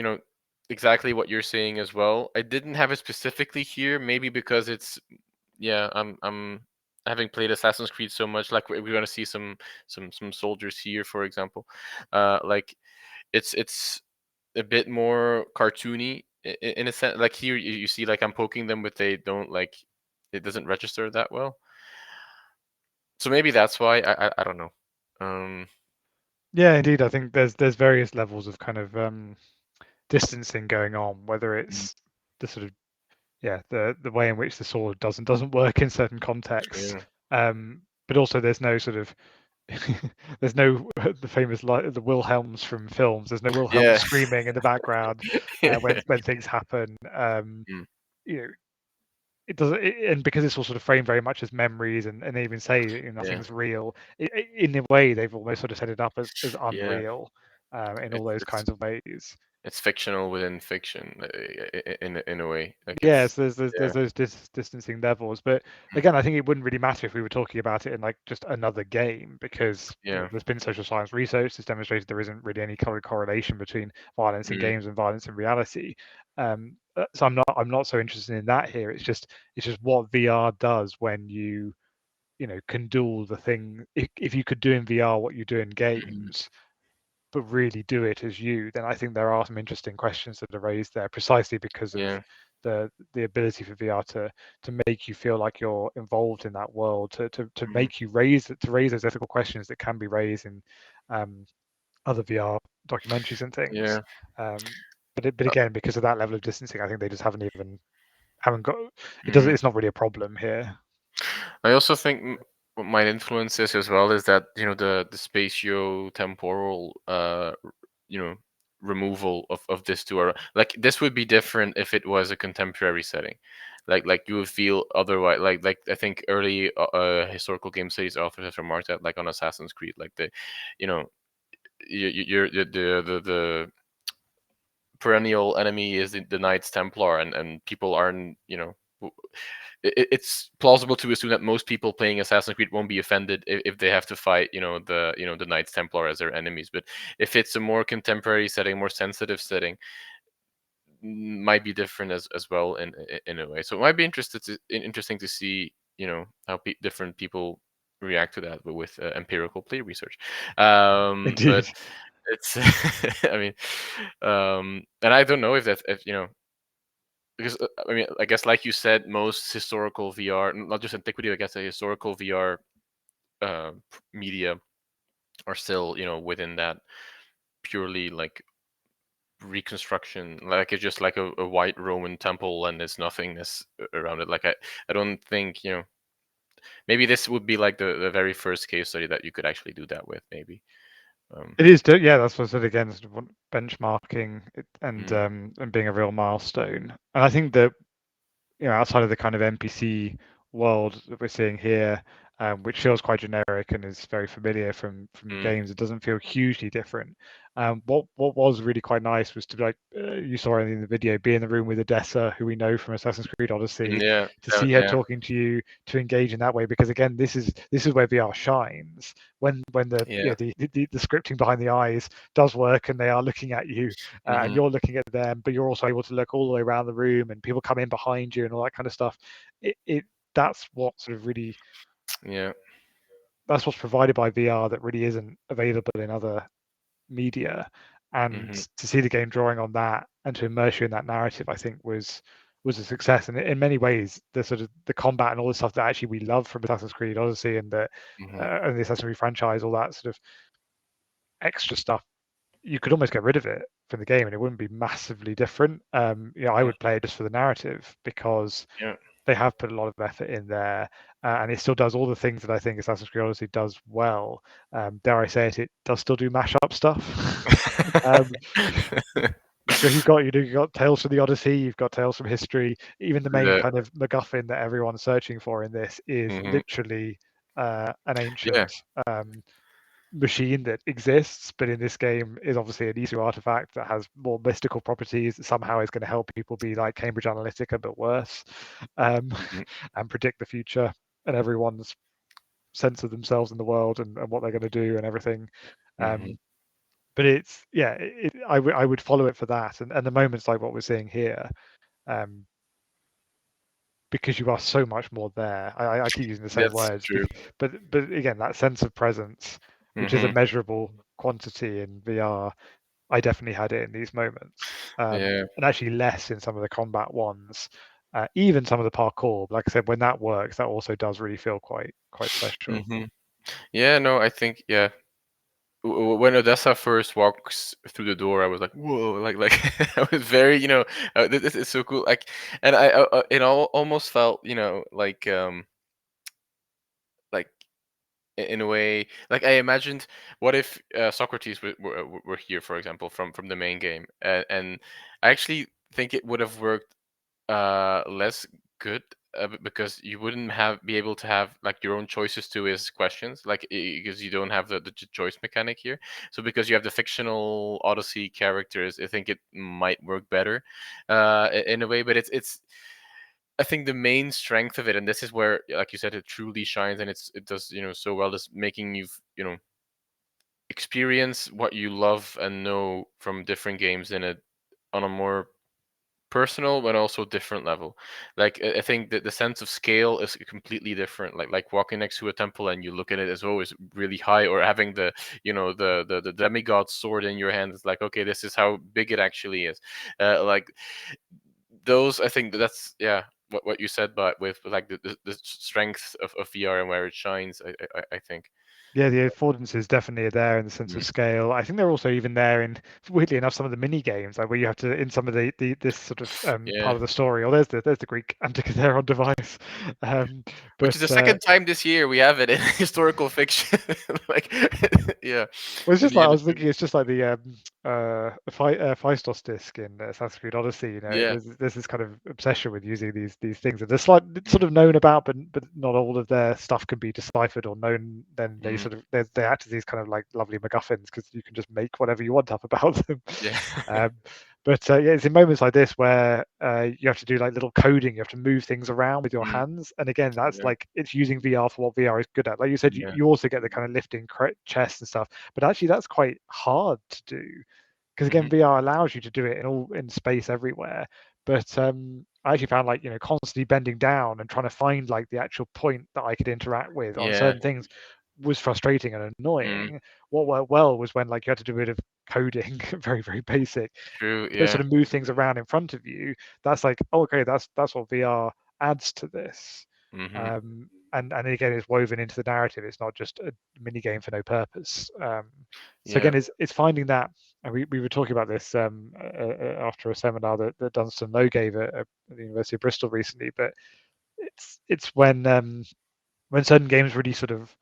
exactly what you're saying as well. I didn't have it specifically here, maybe because it's yeah, I'm having played Assassin's Creed so much. Like, we're gonna see some soldiers here, for example. Like, it's a bit more cartoony in a sense. Like, here you see, like, I'm poking them, but they don't, like, it doesn't register that well. So maybe that's why I don't know. Um, Yeah, indeed. I think there's various levels of kind of distancing going on, whether mm, it's the sort of the way in which the sword doesn't work in certain contexts, yeah, but also there's no sort of there's no the famous the Wilhelms from films. There's no Wilhelm yeah, screaming in the background when things happen. mm, You know, it doesn't, and because it's all sort of framed very much as memories, and they even say that yeah, nothing's real. In a way, they've almost sort of set it up as yeah. unreal in all It's those it's kinds of ways. it's fictional within fiction, in a way. Like, Yes, it's there's yeah, those distancing levels, but mm, again, I think it wouldn't really matter if we were talking about it in like just another game, because yeah, there's been social science research that's demonstrated there isn't really any kind of correlation between violence in mm, games and violence in reality. So I'm not so interested in that here. It's just what VR does when you can do all the thing. If you could do in VR what you do in mhm, games, but really do it as you, then I think there are some interesting questions that are raised there, precisely because of yeah, the ability for VR to make you feel like you're involved in that world, to mhm, make you raise those ethical questions that can be raised in um, other VR documentaries and things. yeah. Um, but Uh, again, because of that level of distancing, I think they just haven't got it. Doesn't. mm. It's not really a problem here. I also think what might influence this as well is that the spatio-temporal you know removal of this to our, like, this would be different if it was a contemporary setting. Like, you would feel otherwise. Like, I think early historical game studies authors have remarked that, like, on Assassin's Creed, like, you know you're the perennial enemy is the Knights Templar, and people aren't, it's plausible to assume that most people playing Assassin's Creed won't be offended if they have to fight, the Knights Templar as their enemies. But if it's a more contemporary setting, more sensitive setting, might be different as well in a way. So it might be interesting to see, how different people react to that, but with empirical play research. But Indeed. it's, I mean, and I don't know if that's, if because, I mean, I guess, like you said, most historical VR, not just antiquity, I guess, a historical VR media are still, within that purely, like, reconstruction. Like, it's just like a white Roman temple, and there's nothingness around it. Like, I don't think, maybe this would be like the very first case study that you could actually do that with, maybe. Um, It is, yeah. That's what I said again, sort of benchmarking mm, and being a real milestone. And I think that outside of the kind of NPC world that we're seeing here, which feels quite generic and is very familiar from mm, games, it doesn't feel hugely different. What was really quite nice was to, like, you saw in the video, be in the room with Odessa, who we know from Assassin's Creed Odyssey, yeah, to see her yeah, talking to you, to engage in that way. Because again, this is where VR shines, when yeah. the scripting behind the eyes does work, and they are looking at you, and Hmm. you're looking at them, but you're also able to look all the way around the room, and people come in behind you and all that kind of stuff. It that's what sort of really Yeah. that's what's provided by VR that really isn't available in other media. And Hmm. to see the game drawing on that and to immerse you in that narrative, I think was a success. And in many ways, the sort of the combat and all the stuff that actually we love from Assassin's Creed Odyssey Hmm. and the Assassin's Creed franchise, all that sort of extra stuff, you could almost get rid of it from the game and it wouldn't be massively different. I Yeah. would play it just for the narrative, because Yeah. they have put a lot of effort in there, and it still does all the things that I think Assassin's Creed Odyssey does well. Dare I say it, it does still do mashup stuff. um, because you've got Tales from the Odyssey, you've got Tales from History. Even the main the kind of MacGuffin that everyone's searching for in this is hmm literally an Yeah. ancient. Um, machine that exists, but in this game is obviously an easier artifact that has more mystical properties that somehow is going to help people be like Cambridge Analytica but worse, um, Mhm. and predict the future and everyone's sense of themselves in the world and what they're going to do and everything. Mhm. But it's I would follow it for that, and the moments like what we're seeing here, um, because you are so much more there. I keep using the same That's words, true. but again, that sense of presence, which is a Mhm. measurable quantity in VR, I definitely had it in these moments, Yeah. and actually less in some of the combat ones, even some of the parkour. Like I said, when that works, that also does really feel quite special. Mhm. Yeah, no, I think yeah. When Odessa first walks through the door, I was like, "Whoa!" Like I was very, this is so cool. Like, and it almost felt, like in a way, like I imagined, what if Socrates were here, for example, from the main game, and I actually think it would have worked less good, because you wouldn't have be able to have like your own choices to his questions, like because you don't have the choice mechanic here. So because you have the fictional Odyssey characters, I think it might work better in a way. But it's I think the main strength of it, and this is where, like you said, it truly shines, and it does, so well, is making you experience what you love and know from different games in a on a more personal but also different level. Like I think that the sense of scale is completely different. Like walking next to a temple and you look at it as always really high, or having the demigod sword in your hand. It's like, okay, this is how big it actually is. Like those, I think that's, yeah, what you said, but with like the strength of VR and where it shines. I think. Yeah, the affordances definitely are there in the sense Mm. of scale. I think they're also even there in, weirdly enough, some of the mini games, like where you have to, in some of the this sort of part Yeah. of the story. Or there's the Greek Antikythera on device, um, Which is the but second time this year we have it in historical fiction. Like, yeah. well, it's And just the like I image. was thinking. It's just like the Phaistos disc in Assassin's Creed Odyssey. Yeah. There's this kind of obsession with using these things, and they're sort of known about, but not all of their stuff can be deciphered or known. Then they Mm-hmm. sort of they act as these kind of like lovely MacGuffins because you can just make whatever you want up about them. Yeah. Um, but yeah, it's in moments like this where you have to do like little coding. You have to move things around with your Mm, hands, and again, that's yeah. like it's using VR for what VR is good at. Like you said, Yeah. you also get the kind of lifting chest and stuff, but actually that's quite hard to do because again Mhm. VR allows you to do it in space everywhere. But I actually found like constantly bending down and trying to find like the actual point that I could interact with on Yeah. certain things was frustrating and Mm, annoying. What worked well was when like you had to do a bit of coding, very very basic, true. to Yeah. sort of move things around in front of you. That's like, oh, okay, that's what VR adds to this. Mhm. And again, it's woven into the narrative. It's not just a mini game for no purpose. So Yeah. again, it's finding that, and we were talking about this after a seminar that Dunstan Lowe gave at the University of Bristol recently. But it's when certain games really sort of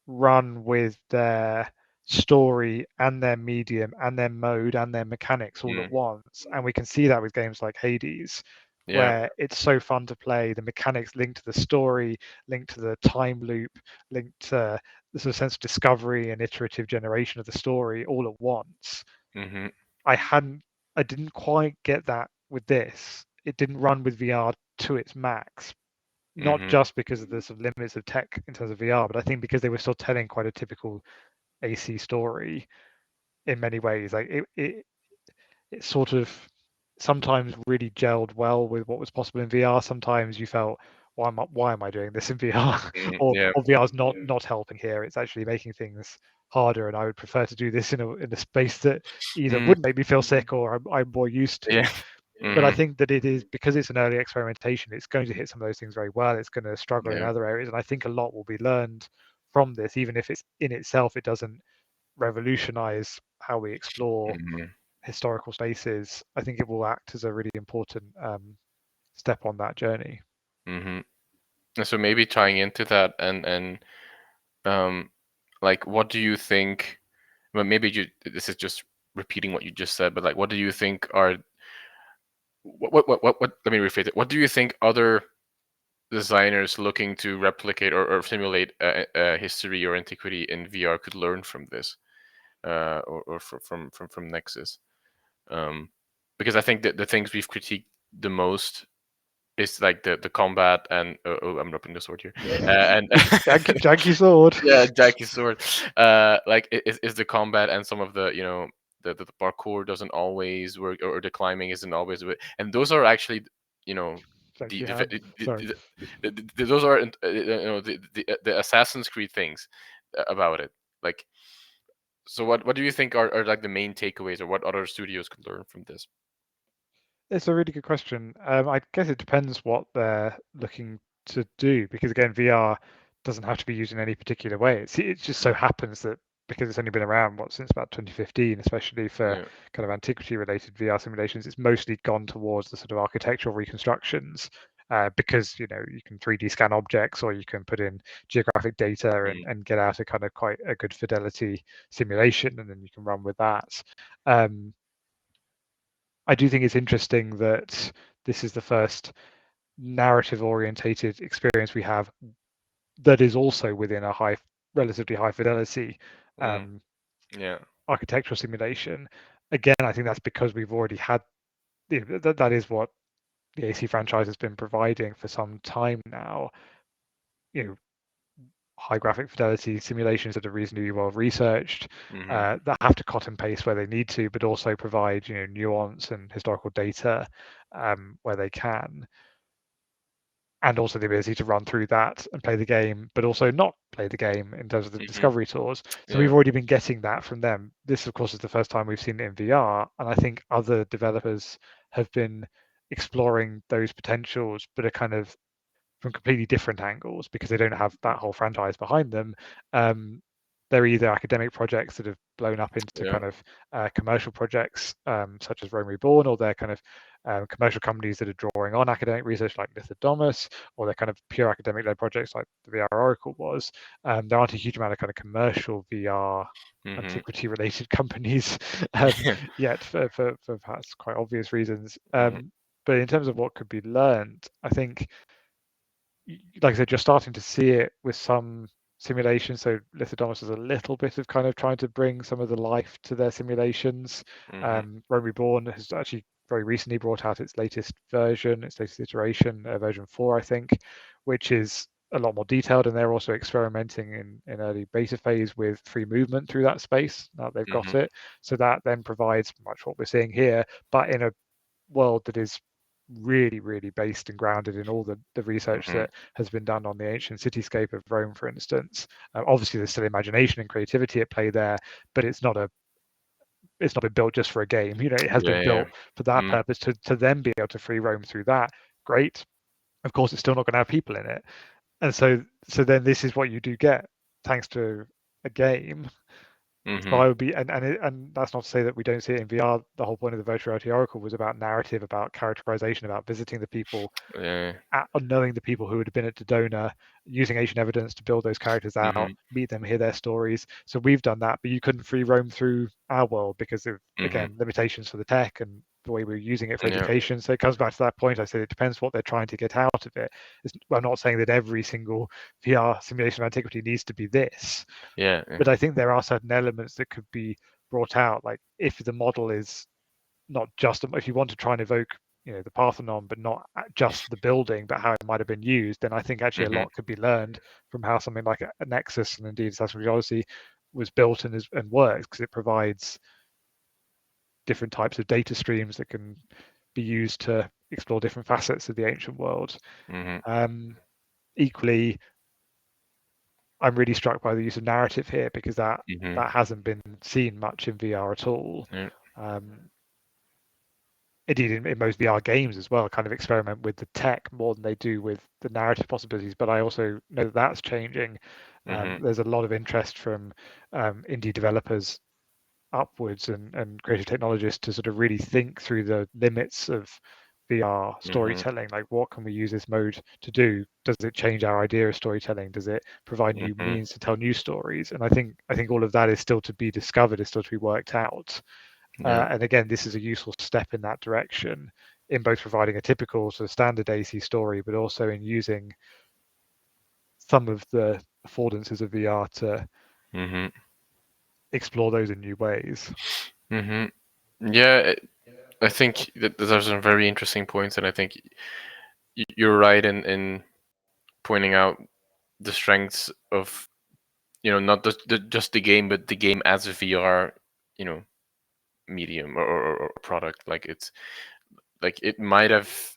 run with their story and their medium and their mode and their mechanics all at Mm, once. And we can see that with games like Hades, yeah. where it's so fun to play. The mechanics linked to the story, linked to the time loop, linked to the sort of sense of discovery and iterative generation of the story all at once. Mhm. I hadn't, I didn't quite get that with this. It didn't run with VR to its max, not Mhm. just because of the sort of limits of tech in terms of VR, but I think because they were still telling quite a typical AC story in many ways. Like it sort of sometimes really gelled well with what was possible in VR. Sometimes you felt, why am I doing this in VR? Mm, or yeah. VR is not helping here. It's actually making things harder, and I would prefer to do this in a space that either Mm, wouldn't make me feel sick or I'm more used to. yeah. But I Mhm. think that it is, because it's an early experimentation, it's going to hit some of those things very well. It's going to struggle in Yeah. other areas, and I think a lot will be learned from this, even if it's in itself it doesn't revolutionize how we explore Mhm. historical spaces. I think it will act as a really important step on that journey. Mhm. And so maybe tying into that, and um like, what do you think, well, maybe this is just repeating what you just said, but like, what do you think are, let me rephrase it. What do you think other designers looking to replicate or simulate history or antiquity in VR could learn from this, or from Nexus. Um, because I think that the things we've critiqued the most is like the combat and I'm dropping the sword here, and janky sword. yeah, Jackie sword. Like is the combat and some of the the parkour doesn't always work, or the climbing isn't always, and those are actually the Janky the, hand. the, Sorry. those are the Assassin's Creed things about it. Like, so what do you think are like the main takeaways, or what other studios could learn from this? It's a really good question. I guess it depends what they're looking to do, because again, VR doesn't have to be used in any particular way. It just so happens that because it's only been around since about 2015, especially for Yeah. kind of antiquity-related VR simulations, it's mostly gone towards the sort of architectural reconstructions. Because you can 3D scan objects, or you can put in geographic data and get out a kind of quite a good fidelity simulation, and then you can run with that. I do think it's interesting that this is the first narrative orientated experience we have that is also within a relatively high fidelity Mm. um, Yeah. architectural simulation. Again, I think that's because we've already had that is what the AC franchise has been providing for some time now. High graphic fidelity simulations that are reasonably well researched, Mm-hmm. that have to cut and paste where they need to, but also provide nuance and historical data where they can, and also the ability to run through that and play the game, but also not play the game in terms of the Mm-hmm. discovery tours. So Yeah. we've already been getting that from them. This, of course, is the first time we've seen it in VR, and I think other developers have been exploring those potentials, but are kind of from completely different angles because they don't have that whole franchise behind them. They're either academic projects that have blown up into Yeah. kind of commercial projects, such as Rome Reborn, or they're kind of commercial companies that are drawing on academic research like Lithodomus, or they're kind of pure academic-led projects like the VR Oracle was. There aren't a huge amount of kind of commercial VR Mm-hmm. antiquity-related companies yet, for perhaps quite obvious reasons. Mm-hmm. But in terms of what could be learned, I think, like I said, you're starting to see it with some simulations. So Lithodomus is a little bit of kind of trying to bring some of the life to their simulations. Mm-hmm. Rome Reborn has actually very recently brought out its latest version, its latest iteration, version 4, I think, which is a lot more detailed, and they're also experimenting in early beta phase with free movement through that space. Now they've got Mm-hmm. it, so that then provides much what we're seeing here, but in a world that is really, really based and grounded in all the research Mm-hmm. that has been done on the ancient cityscape of Rome, for instance. Obviously, there's still imagination and creativity at play there, but it's not been built just for a game. It has Yeah. been Yeah. built for that Mm. purpose to then be able to free roam through that. Great. Of course, it's still not going to have people in it, and so then this is what you do get thanks to a game. So Mm-hmm. I would be, and that's not to say that we don't see it in VR. The whole point of the virtual reality oracle was about narrative, about characterization, about visiting the people, Yeah. knowing the people who had been at Dodona, using ancient evidence to build those characters Mm-hmm. out, meet them, hear their stories. So we've done that, but you couldn't free roam through our world because of, Mm-hmm. again, limitations for the tech and the way we're using it for Yeah. education. So it comes back to that point. I said it depends what they're trying to get out of it. I'm not saying that every single VR simulation of antiquity needs to be this, Yeah. Yeah. but I think there are certain elements that could be brought out. Like if the model is not just, if you want to try and evoke the Parthenon, but not just the building, but how it might have been used, then I think actually a Mm-hmm. lot could be learned from how something like a Nexus, and indeed Assassin's Creed Odyssey, was built and works, because it provides different types of data streams that can be used to explore different facets of the ancient world. Mm-hmm. Equally, I'm really struck by the use of narrative here, because that Mm-hmm. that hasn't been seen much in VR at all. Yeah. Um, Indeed, in most VR games as well, kind of experiment with the tech more than they do with the narrative possibilities. But I also know that that's changing. Mm-hmm. There's a lot of interest from indie developers upwards, and creative technologists, to sort of really think through the limits of VR Mm-hmm. storytelling. Like, what can we use this mode to do? Does it change our idea of storytelling? Does it provide new Mm-hmm. means to tell new stories? And I think all of that is still to be discovered, is still to be worked out. Yeah. And again, this is a useful step in that direction. in both providing a typical sort of standard AC story, but also in using some of the affordances of VR to Mm-hmm. explore those in new ways. Mm-hmm. Yeah, I think that those are some very interesting points, and I think you're right in pointing out the strengths of, not just the game, but the game as a VR, you know, medium or product. Like it's like it might have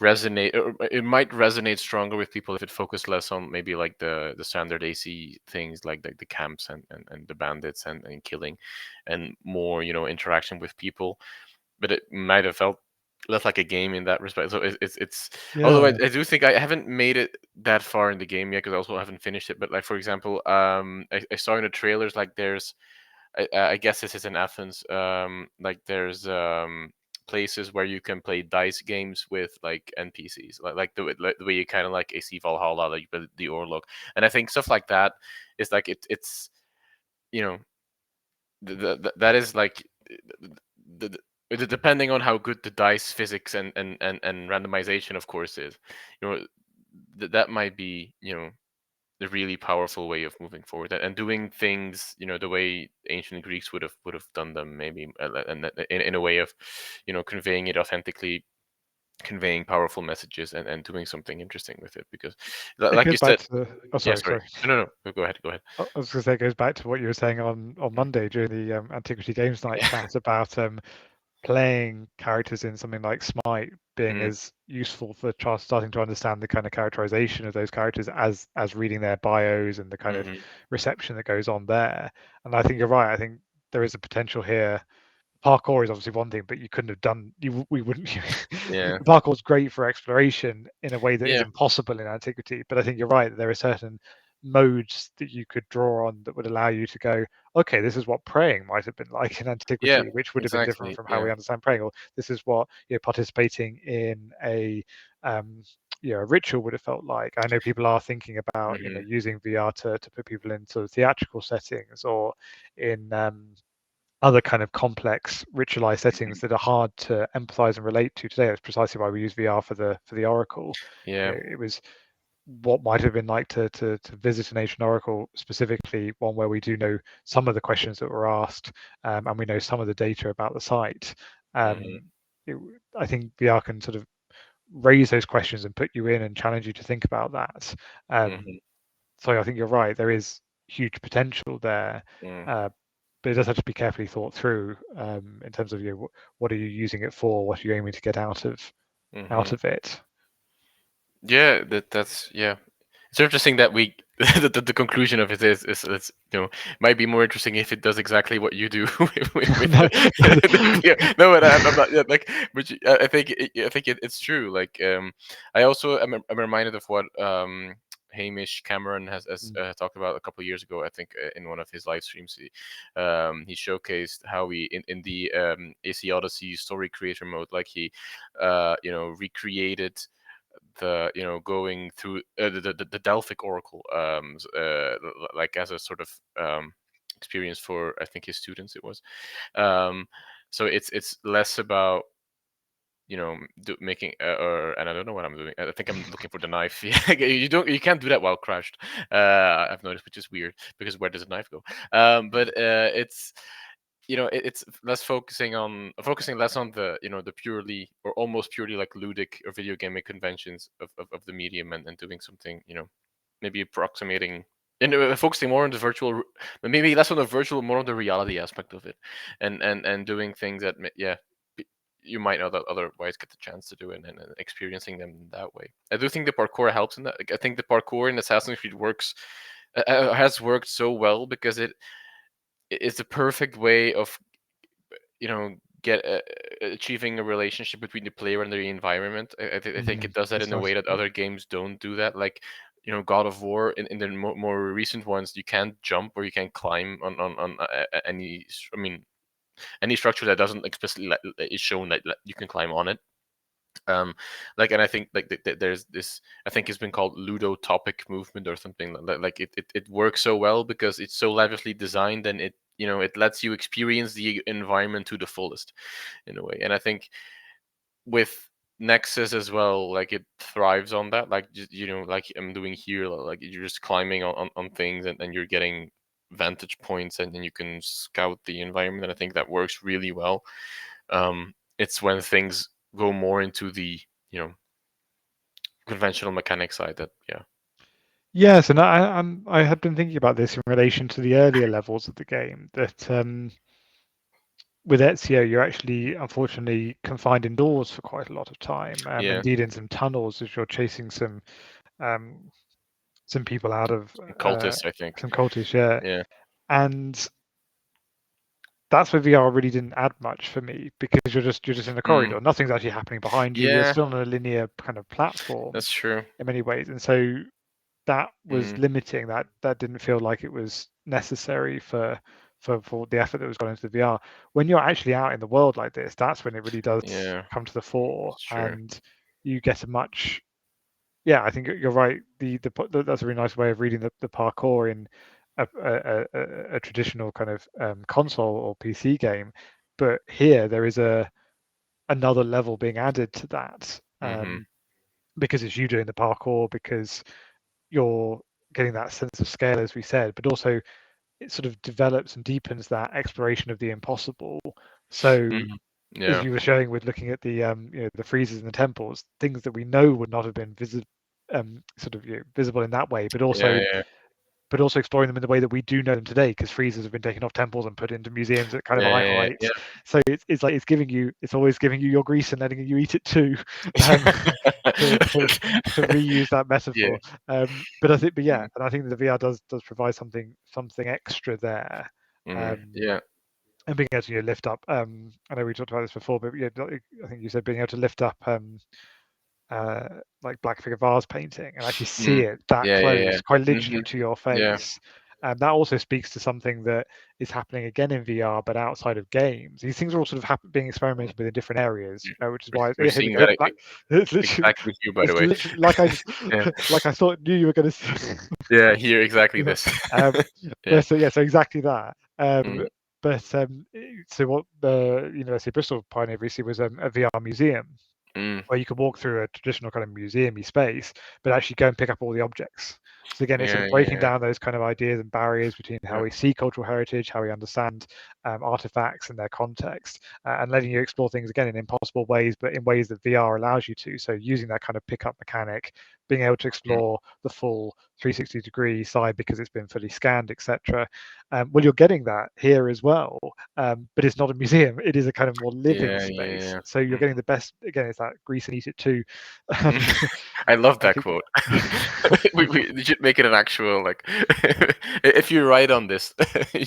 resonate, or it might resonate stronger with people if it focused less on maybe like the standard AC things, like the camps and the bandits and killing, and more, interaction with people. But it might have felt less like a game in that respect. So it's although Yeah. I do think I haven't made it that far in the game yet, because I also haven't finished it. But like, for example, I saw in the trailers, like there's I guess this is in Athens. Like there's places where you can play dice games with like NPCs, like the way you kind of like AC Valhalla, like the Orlog, and I think stuff like that is like it's you know that is like the, depending on how good the dice physics and randomization, of course, is, you know that might be, the really powerful way of moving forward and doing things, the way ancient Greeks would have done them, maybe, and in a way of, conveying it authentically, conveying powerful messages, and doing something interesting with it, because It like goes you back said. to the. Oh, Yeah, sorry, sorry. sorry. No, go ahead, go ahead. I was going to say it goes back to what you were saying on Monday during the Antiquity Games Night chat about playing characters in something like Smite being Mm, as useful for starting to understand the kind of characterization of those characters as reading their bios and the kind of hmm. reception that goes on there. And I think you're right. I think there is a potential here. Parkour is obviously one thing, but you couldn't have done we wouldn't. Yeah, Parkour's great for exploration in a way that is yeah, impossible in Antiquity, but I think you're right. There are certain modes that you could draw on that would allow you to go, okay, this is what praying might have been like in yeah, Antiquity, which would have been different exactly. from how Yeah. we understand praying, or this is what participating in um, a ritual would have felt like. I know people are thinking about Hmm. using VR to put people in sort of theatrical settings or in other kind of complex ritualized settings that are hard to empathize and relate to today. That's precisely why we use VR for the Oracle. Yeah. It was what might have been like to visit an ancient oracle, specifically one where we do know some of the questions that were asked, and we know some of the data about the site. Hmm. Um, it, I think VR can sort of raise those questions and put you in and challenge you to think about that. Hmm. So I think you're right. There is huge potential there, Mm, uh, but it does have to be carefully thought through in terms of what are you using it for? What are you aiming to get hmm. out of it? Yeah, that's yeah. It's interesting that we the conclusion of it is might be more interesting if it does exactly what you do with No, yeah, no, but I'm not, yeah, like, but I think it's true. Like, I also I'm reminded of what Hamish Cameron has talked about a couple of years ago. I think, in one of his live streams, he showcased how he in the AC Odyssey story creator mode, like he recreated the going through the Delphic Oracle, like as a sort of experience for, I think, his students it was. um, so it's less about making, or and I don't know what I'm doing. I think I'm looking for the knife. Yeah, you can't do that while crashed. I've noticed, which is weird, because where does the knife go? But it's it's less focusing less on the the purely or almost purely like ludic or video gaming conventions of the medium, and doing something, maybe approximating, and focusing more on the virtual, maybe less on the virtual, more on the reality aspect of it, and doing things that you might not otherwise get the chance to do, and experiencing them that way. I do think the parkour helps in that. Like, I think the parkour in Assassin's Creed has worked so well, because it's the perfect way of you know get achieving a relationship between the player and the environment. I think it does that in a way that Precisely. other games don't do that. Like, God of War, in the more recent ones, you can't jump or you can't climb on any I mean any structure that doesn't explicitly is shown that you can climb on it. um like, and I think, like, there's this, I think it's been called ludotopic movement or something like it works so well because it's so lavishly designed, and it lets you experience the environment to the fullest, in a way. And I think with Nexus as well, like it thrives on that. Like just, like I'm doing here, like you're just climbing on things, and you're getting vantage points, and then you can scout the environment. And I think that works really well. It's when things go more into the conventional mechanic side that yeah. Yes, and I had been thinking about this in relation to the earlier levels of the game, that with Ezio, you're actually unfortunately confined indoors for quite a lot of time. Yeah, Indeed, in some tunnels as you're chasing um, some people out of cultists, I think. some cultists, yeah. Yeah. And that's where VR really didn't add much for me, because you're just in the Mm. corridor. Nothing's actually happening behind you. You're Yeah, still on a linear kind of platform that's true. in many ways, and so that was Mm. limiting. That didn't feel like it was necessary for the effort that was gone into the VR. When you're actually out in the world like this, that's when it really does Yeah, come to the fore, it's true. and you get a much, yeah, I think you're right. That's a really nice way of reading the parkour in a traditional kind of console or PC game, but here there is another level being added to that, Mm-hmm. because it's you doing the parkour, because you're getting that sense of scale, as we said, but also it sort of develops and deepens that exploration of the impossible. So Mm. as Yeah. you were showing with looking at the the freezes and the temples, things that we know would not have been sort of visible in that way, Yeah, yeah, but also exploring them in the way that we do know them today, because freezers have been taken off temples and put into museums at kind of yeah, eye yeah, height. yeah, So it's like it's always giving you your grease and letting you eat it too, um, to reuse that yeah. metaphor. But yeah, Mm, and I think that the VR does provide something extra there. mhm. Um, Yeah, and being able to lift up, I know we talked about this before, but yeah, I think you said being able to lift up uh, like black figure vase painting and actually see mm. it that Yeah, yeah, yeah. close, quite Mhm. literally to your Yeah, face. And that also speaks to something that is happening again in VR, but outside of games. These things are all sort of being mm, experimented with in different areas, yeah. which is why We're yeah, here we seeing go. that Black, it's literally, exactly here, by the way. like I just Yeah, like I thought knew you were going to. yeah, here exactly Yeah. this. Um, Yeah. but so yeah, so exactly that. Mm, So what the University of Bristol pioneered recently was a VR museum, mm. where you could walk through a traditional kind of museumy space, but actually go and pick up all the objects. So again, it's sort Yeah, of breaking yeah, down those kind of ideas and barriers between how yeah, we see cultural heritage, how we understand artifacts and their context, and letting you explore things again in impossible ways, but in ways that VR allows you to. So using that kind of pickup mechanic, being able to mm, explore the full 360-degree side because it's been fully scanned, etc. Well, you're getting that here as well, but it's not a museum. It is a kind of more living yeah, space. yeah, So you're yeah. getting the best. Again, it's that grease and eat it too. Um, Mhm. I love I that think quote. We should make it an actual like. If you write on this,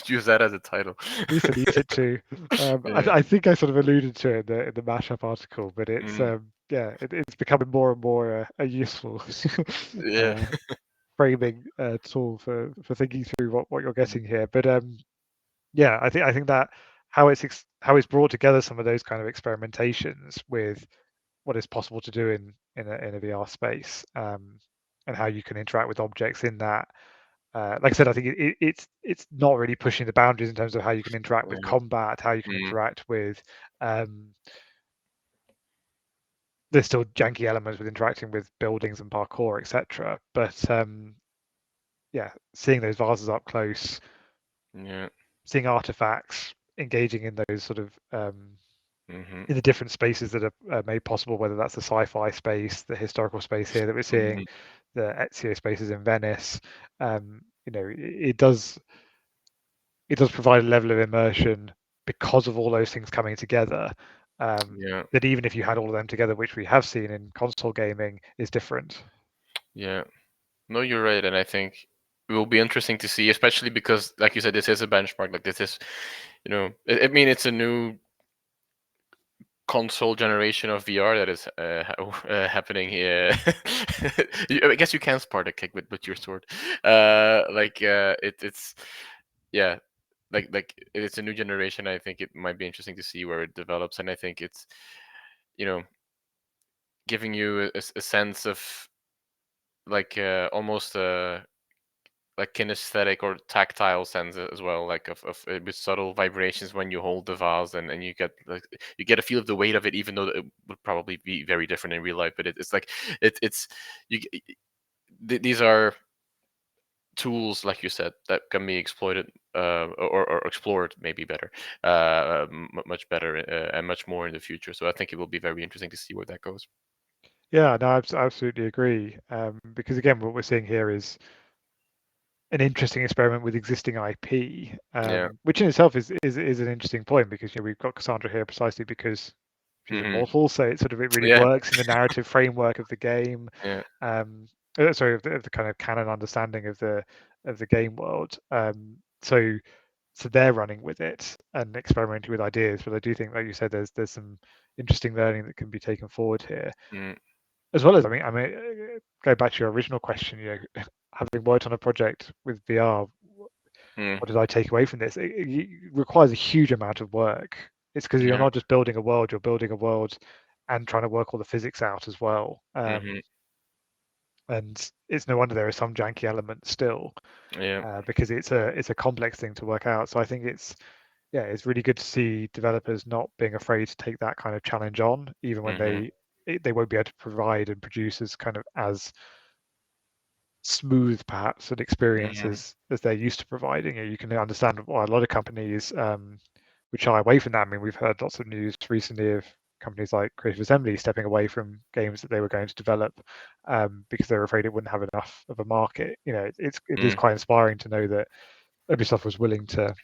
use that as a title. grease and eat it too. Yeah. I think I sort of alluded to it in the mashup article, but it's Mm, yeah, it's becoming more and more a useful yeah. uh, framing tool for thinking through what you're Mm, getting here. But yeah, I think that how it's brought together some of those kind of experimentations with what is possible to do in a VR space, and how you can interact with objects in that. Like I said, I think it's not really pushing the boundaries in terms of how you can interact with yeah. combat, how you can Mm, interact with. Um, there's still janky elements with interacting with buildings and parkour, etc. But yeah, seeing those vases up close, yeah. seeing artifacts, engaging in those sort of Mhm. in the different spaces that are made possible, whether that's the sci-fi space, the historical space here that we're seeing, Mhm. the Ezio spaces in Venice. It does provide a level of immersion because of all those things coming together. Yeah. That even if you had all of them together, which we have seen in console gaming, is different. Yeah. No, you're right, and I think it will be interesting to see, especially because, like you said, this is a benchmark. Like this is, I mean, it's a new console generation of VR that is happening here. I guess you can spark a kick with your sword. It's yeah, like it's a new generation. I think it might be interesting to see where it develops, and I think it's you know giving you a sense of like almost like kinesthetic or tactile sense as well, like of with subtle vibrations when you hold the vase, and you get like you get a feel of the weight of it, even though it would probably be very different in real life. But it's like it's you these are tools, like you said, that can be exploited or explored maybe better, much better, and much more in the future. So I think it will be very interesting to see where that goes. Yeah, no, I absolutely agree. Because again, what we're seeing here is an interesting experiment with existing IP, Yeah. which in itself is an interesting point, because we've got Cassandra here precisely because she's Hmm. immortal, so it really Yeah. works in the narrative framework of the game. Yeah. Um, sorry, of the kind of canon understanding of the game world. So they're running with it and experimenting with ideas, but I do think, like you said, there's some interesting learning that can be taken forward here, Mm. as well as go back to your original question. Having worked on a project with VR, Mm. what did I take away from this? It requires a huge amount of work. It's because you're Yeah. not just building a world; you're building a world and trying to work all the physics out as well. Hmm. And it's no wonder there are some janky elements still, Yeah. because it's a complex thing to work out. So I think it's really good to see developers not being afraid to take that kind of challenge on, even when Hmm. they won't be able to provide and produce as smooth perhaps an experience Hmm. as they're used to providing. You can understand why a lot of companies would shy away from that. I mean, we've heard lots of news recently of companies like Creative Assembly stepping away from games that they were going to develop, because they were afraid it wouldn't have enough of a market. It is Mm. quite inspiring to know that Ubisoft was willing to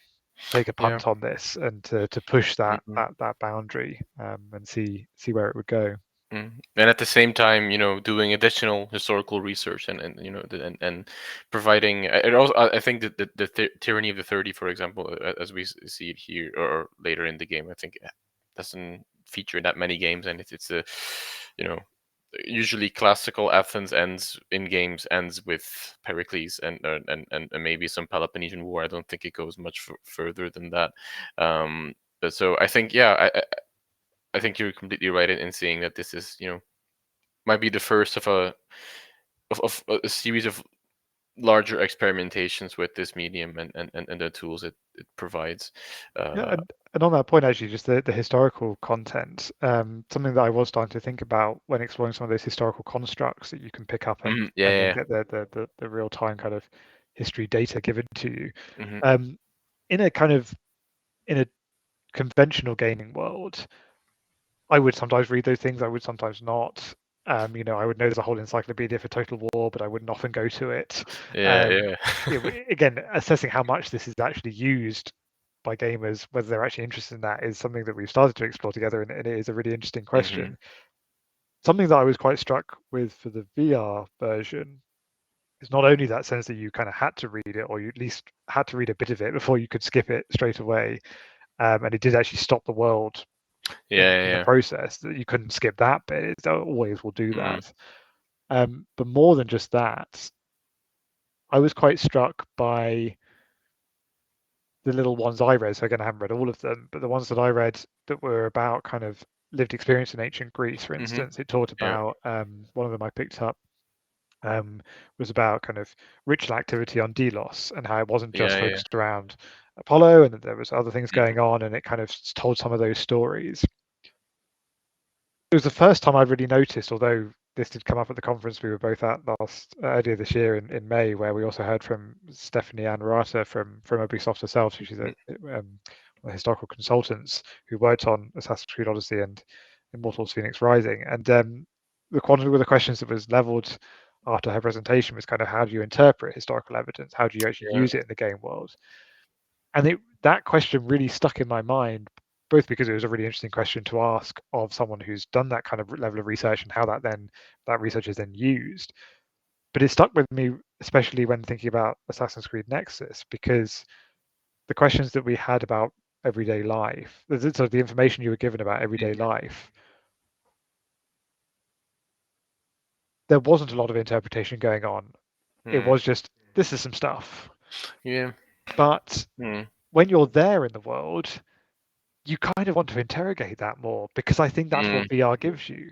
take a Yeah. punt on this and to push that Hmm. that boundary, and see where it would go. Mm. And at the same time, doing additional historical research, and providing it also. I think that the tyranny of the 30, for example, as we see it here or later in the game, I think doesn't feature that many games, and it's a, you know, usually classical Athens ends with Pericles and maybe some Peloponnesian War. I don't think it goes much further than that. But so I think, yeah, I think you're completely right in seeing that this is, might be the first of a series of larger experimentations with this medium and the tools it provides. Yeah, Uh, and on that point, actually, just the historical content, something that I was starting to think about when exploring some of those historical constructs that you can pick up mhm, and then yeah, get the real time kind of history data given to you. yeah. Hmm. Um, in a kind of in a conventional gaming world, I would sometimes read those things, I would sometimes not. I would know there's a whole encyclopedia for Total War, but I wouldn't often go to it. Yeah, Um, yeah. Again, assessing how much this is actually used by gamers, whether they're actually interested in that, is something that we've started to explore together, and it is a really interesting Hmm. question. Something that I was quite struck with for the VR version is not only that sense that you kind of had to read it, or you at least had to read a bit of it before you could skip it straight away, and it did actually stop the world Yeah, in the yeah. process, that you couldn't skip that bit. It always will do Mm, that. But more than just that, I was quite struck by the little ones I read. So again, I haven't read all of them, but the ones that I read that were about kind of lived experience in ancient Greece, for hmm. instance, it talked Yeah, about, one of them I picked up, um, was about kind of ritual activity on Delos, and how it wasn't just yeah, yeah. focused around Apollo, and that there was other things Hmm. going on, and it kind of told some of those stories. It was the first time I'd really noticed, although this did come up at the conference we were both at earlier this year in May, where we also heard from Stephanie Ann Murata from Ubisoft herself, who she's one of the historical consultants who worked on Assassin's Creed Odyssey and Immortals Phoenix Rising. And one of the questions that was leveled after her presentation was kind of, how do you interpret historical evidence? How do you actually Yeah. use it in the game world? And that question really stuck in my mind, both because it was a really interesting question to ask of someone who's done that kind of level of research, and how that research is then used. But it stuck with me, especially when thinking about Assassin's Creed Nexus, because the questions that we had about everyday life, the information you were given about everyday life, there wasn't a lot of interpretation going on. It Mm, was just, this is some stuff. yeah. But Mm, when you're there in the world, you kind of want to interrogate that more, because I think that's mm, what VR gives you.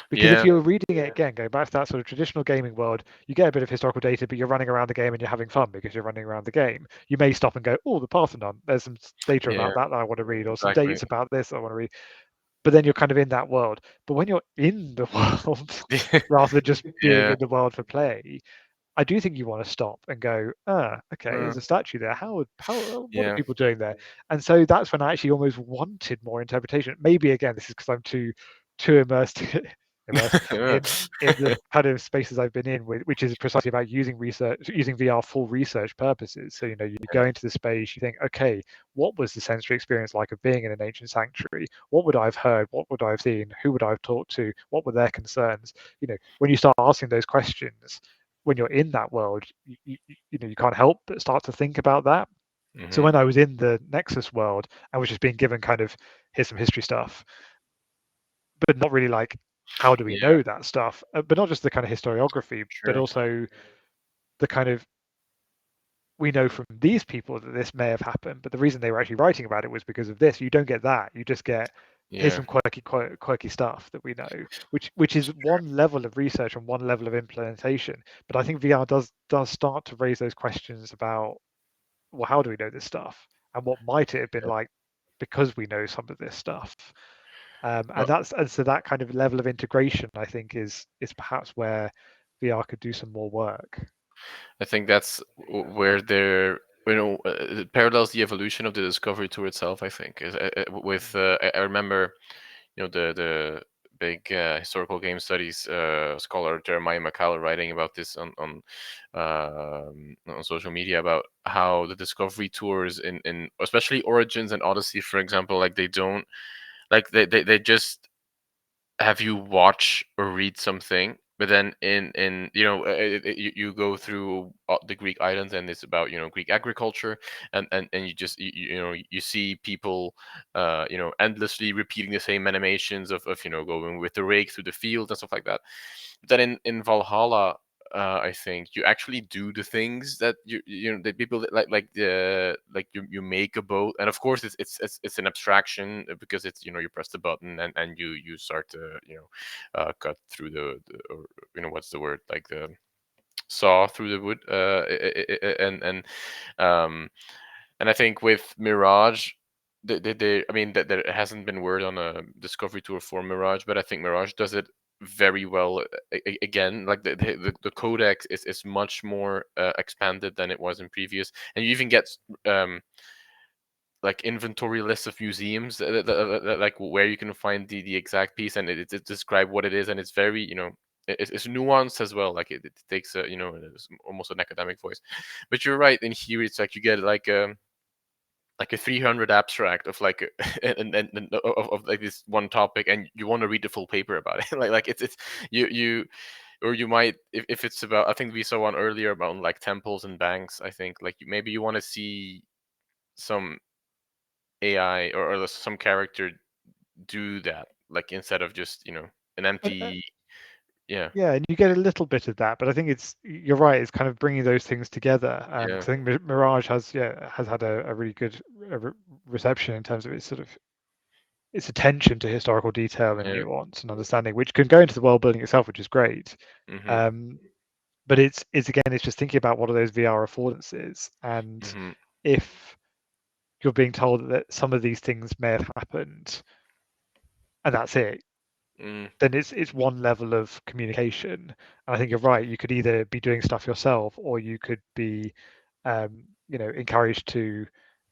Because if Yeah. you're reading it again, going back to that sort of traditional gaming world, you get a bit of historical data, but you're running around the game and you're having fun because you're running around the game. You may stop and go, oh, the Parthenon, there's some data Yeah. about that I want to read, or some Exactly. dates about this I want to read. But then you're kind of in that world. But when you're in the world, rather than just being Yeah. in the world for play, I do think you want to stop and go, okay, Uh, there's a statue there. What are yeah. people doing there? And so that's when I actually almost wanted more interpretation. Maybe again, this is because I'm too immersed immersed in the kind of spaces I've been in, which is precisely about using VR for research purposes. So you go into the space, you think, okay, what was the sensory experience like of being in an ancient sanctuary? What would I have heard? What would I have seen? Who would I have talked to? What were their concerns? When you start asking those questions, when you're in that world, you can't help but start to think about that. So Hmm. when I was in the Nexus world, I was just being given kind of, here's some history stuff, but not really like, how do we Yeah. know that stuff? But not just the kind of historiography, but Sure. also the kind of, we know from these people that this may have happened, but the reason they were actually writing about it was because of this. You don't get that. You just get, here's Yeah. some quirky stuff that we know, which is one level of research and one level of implementation. But I think VR does start to raise those questions about, well, how do we know this stuff, and what might it have been like because we know some of this stuff. Well, And so that kind of level of integration, I think, is perhaps where VR could do some more work. I think that's where they're, it parallels the evolution of the Discovery Tour itself. I think is with I remember, the big historical game studies scholar Jeremiah McCallum writing about this on social media about how the Discovery Tours in especially Origins and Odyssey, for example, like they don't, like they just have you watch or read something, but then in you go through the Greek islands, and it's about Greek agriculture, and you just you see people endlessly repeating the same animations of going with the rake through the field and stuff like that. Then in Valhalla, I think you actually do the things that the people that like the like you make a boat, and of course it's an abstraction, because it's you press the button, and you start to cut through or what's the word, like the saw through the wood, um and I think with Mirage, I mean, that there hasn't been word on a Discovery Tour for Mirage, but I think Mirage does it very well. Again, like the codex is much more expanded than it was in previous, and you even get um, like inventory lists of museums, like where you can find the exact piece, and it describe what it is, and it's very it's nuanced as well. Like it takes a it's almost an academic voice, but you're right. In here, it's like you get like a 300 abstract of like and of like this one topic, and you want to read the full paper about it. Like it's you or you might, if it's about, I think we saw one earlier about like temples and banks. I think like maybe you want to see some AI or some character do that, like instead of just an And, empty. Yeah. yeah, and you get a little bit of that, but I think you're right. It's kind of bringing those things together. Yeah. 'Cause I think Mirage has had a really good reception in terms of its attention to historical detail and Yeah. nuance and understanding, which can go into the world building itself, which is great. Mhm. Um, but it's again, it's just thinking about what are those VR affordances, and Mhm. if you're being told that some of these things may have happened and that's it, Mm. then it's one level of communication. And I think you're right. You could either be doing stuff yourself, or you could be, encouraged to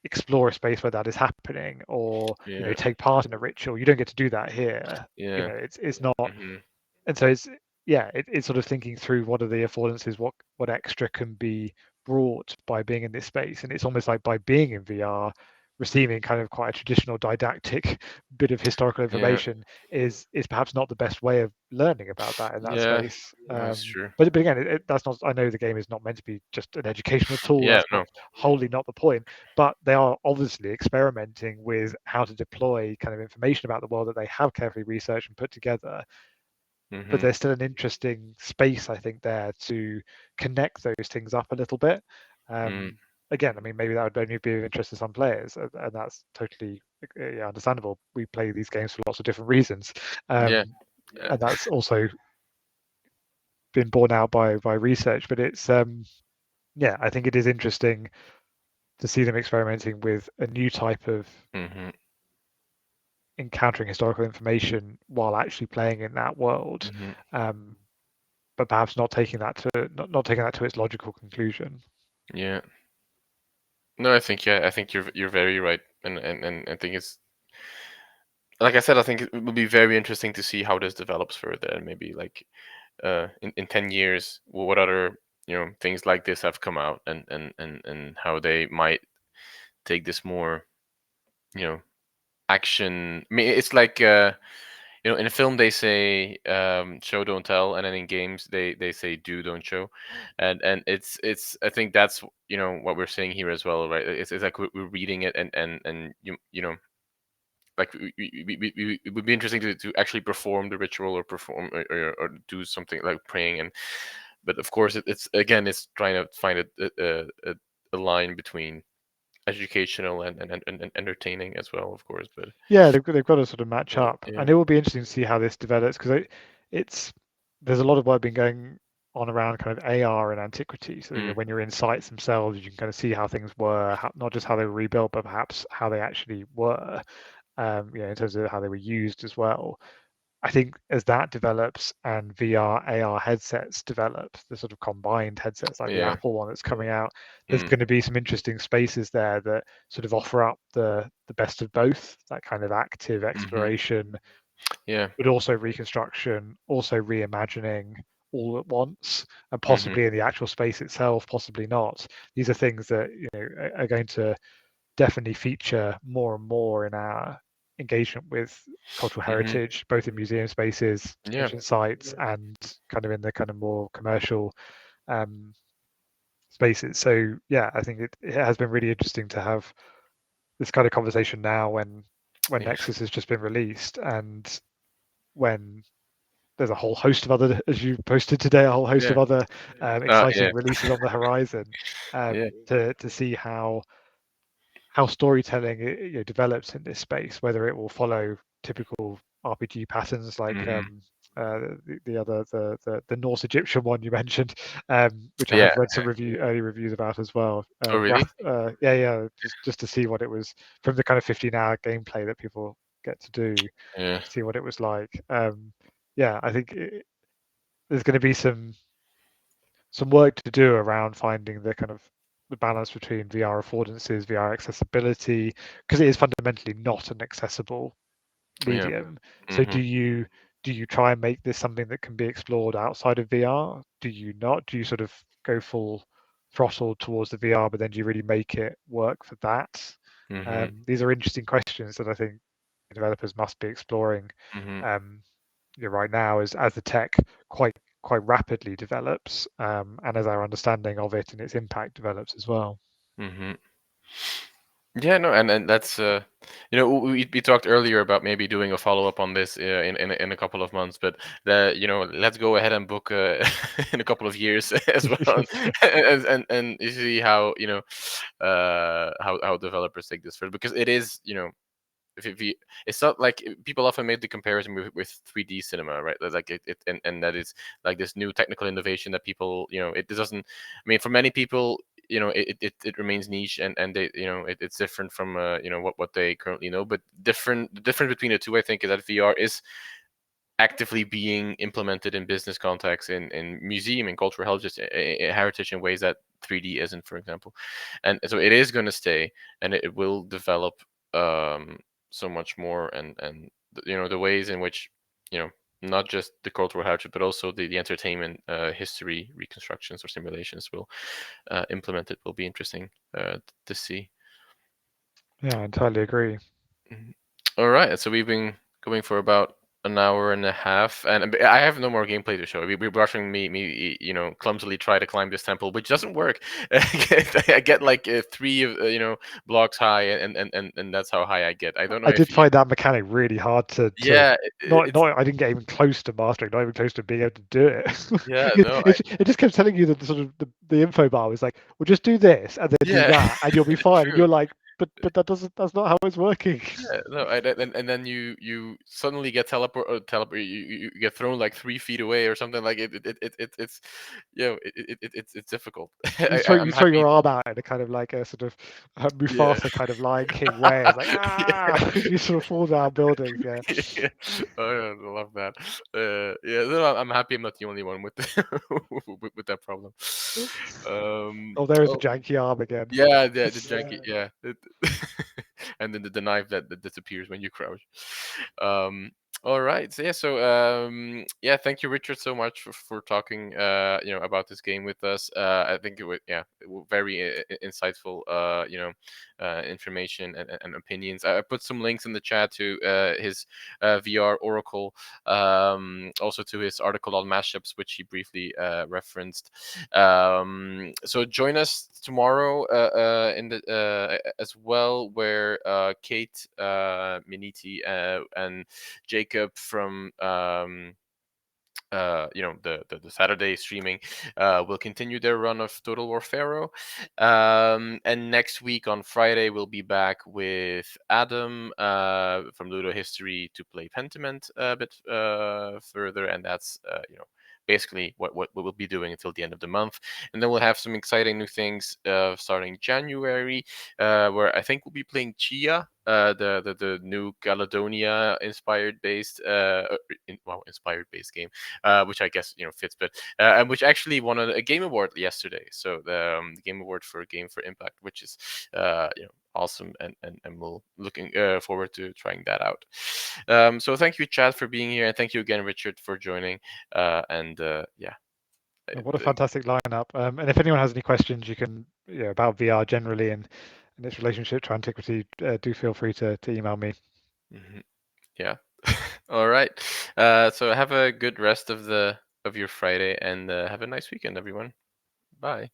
explore a space where that is happening, or Yeah. take part in a ritual. You don't get to do that here. Yeah. It's not. Mhm. And so it's sort of thinking through what are the affordances, what extra can be brought by being in this space. And it's almost like by being in VR, receiving kind of quite a traditional didactic bit of historical Yeah. information is perhaps not the best way of learning about that in that Yeah. space. That's true. But again, that's not. I know the game is not meant to be just an educational tool. Yeah. That's not No. wholly not the point. But they are obviously experimenting with how to deploy kind of information about the world that they have carefully researched and put together, but Mhm. there's still an interesting space, I think, there to connect those things up a little bit. Mm. Again, I mean, maybe that would only be of interest to some players, and that's totally understandable. We play these games for lots of different reasons. Yeah. Um, Yeah. and that's also been borne out by research. But it's yeah, I think it is interesting to see them experimenting with a new type of Mm-hmm. encountering historical information while actually playing in that world, Mm-hmm. um, but perhaps not taking that to not taking that to its logical conclusion. Yeah. No, I think, yeah, I think you're very right, and I think it's, like I said, I think it will be very interesting to see how this develops further, and maybe like in 10 years, what other, things like this have come out, and how they might take this more, you know action. I mean, it's like, in a film they say, show don't tell, and then in games they say do don't show, and it's I think that's, what we're saying here as well, right? It's like we're reading it, and like it would be interesting to actually perform the ritual, or perform, or do something like praying, and but of course it's again, it's trying to find a line between educational and entertaining as well, of course, but Yeah, they've got to sort of match up, yeah. and it will be interesting to see how this develops because it's there's a lot of work been going on around kind of AR and antiquity. So Mm, when you're in sites themselves, you can kind of see how things were, not just how they were rebuilt, but perhaps how they actually were. In terms of how they were used as well. I think as that develops and VR, AR headsets develop, the sort of combined headsets like the yeah. Apple one that's coming out, there's Mm, going to be some interesting spaces there that sort of offer up the best of both, that kind of active mhm, exploration, yeah. but also reconstruction, also reimagining all at once, and Mhm, possibly in the actual space itself, possibly not. These are things that are going to definitely feature more and more in our engagement with cultural mhm, heritage, both in museum spaces, yeah. ancient sites, and kind of in the kind of more commercial um, spaces. So yeah, I think it has been really interesting to have this kind of conversation now when Yeah. Nexus has just been released and when there's a whole host of other, as you posted today, a whole host Yeah. of other Yeah. exciting releases on the horizon, Yeah. to see how storytelling develops in this space, whether it will follow typical RPG patterns like Mhm. the other the Norse Egyptian one you mentioned, which I Yeah. have read some early reviews about as well. Oh, really? Yeah, just to see what it was from the kind of 15-hour gameplay that people get to do, Yeah. to see what it was like. Yeah, I think there's going to be some work to do around finding the kind of the balance between VR affordances, VR accessibility, because it is fundamentally not an accessible Yeah. medium. So Mhm. do you try and make this something that can be explored outside of VR? Do you not? Do you sort of go full throttle towards the VR, but then do you really make it work for that? Mhm. These are interesting questions that I think developers must be exploring Mhm. um, right now as the tech quite quite rapidly develops, and as our understanding of it and its impact develops as well. Mhm. Yeah, no, and that's, we talked earlier about maybe doing a follow up on this, in a couple of months, but let's go ahead and book, in a couple of years as well, and you see how, how developers take this further, because it is, if you, it's not like, people often made the comparison with 3D cinema, right? Like and that is like this new technical innovation that people, it doesn't. I mean, for many people, it remains niche, and they, it's different from, what they currently know. But the difference between the two, I think, is that VR is actively being implemented in business contexts, in museum and cultural heritage in ways that 3D isn't, for example. And so it is going to stay, and it will develop, um, so much more, and the ways in which, you know not just the cultural heritage, but also the entertainment, history reconstructions or simulations will, implement it, will be interesting, to see. Yeah, I entirely agree. Mhm. All right, so we've been going for about an hour and a half, and I have no more gameplay to show. We're watching me, clumsily try to climb this temple, which doesn't work. I get like, three of, blocks high, and that's how high I get. I don't know I if did you. find that mechanic really hard to Yeah, it's, not I didn't get even close to mastering, not even close to being able to do it. yeah, no, It just kept telling you that the sort of the info bar was like, well, just do this and then do yeah, that, and you'll be fine. And true. you're like, but that's not how it's working. Yeah, no, and then you suddenly get you get thrown like 3 feet away or something like it's it's difficult. You I'm throw happy. your arm out in a kind of like a sort of Yeah. Mufasa kind of Lion King way. It's like Yeah. ah, you sort of fall down buildings. Yeah. Yeah. Oh, yeah, I love that. Yeah, no, I'm happy I'm not the only one with with that problem. Um, Oh, there is a oh, janky arm again. yeah, the janky, yeah, and then the knife that disappears when you crouch. Um, all right, so yeah, yeah, thank you, Richard, so much for talking, about this game with us. I think it was very insightful, information and opinions. I put some links in the chat to his VR Oracle, also to his article on mashups, which he briefly referenced. So join us tomorrow in the as well, where Kate Miniti and Jacob from the Saturday streaming will continue their run of Total War Pharaoh, and next week on Friday we'll be back with Adam from Ludo History to play Pentiment a bit further, and that's basically what we'll be doing until the end of the month. And then we'll have some exciting new things starting January, where I think we'll be playing Chia, the new Caledonia inspired based inspired based game, which I guess fits, but and which actually won a game award yesterday. So the game award for Game for Impact, which is awesome, and we'll looking forward to trying that out. So thank you, Chad, for being here, and thank you again, Richard, for joining. And yeah. Oh, what a fantastic lineup! And if anyone has any questions, you can about VR generally and its relationship to antiquity, do feel free to email me. Yeah. All right. So have a good rest of your Friday, and have a nice weekend, everyone. Bye.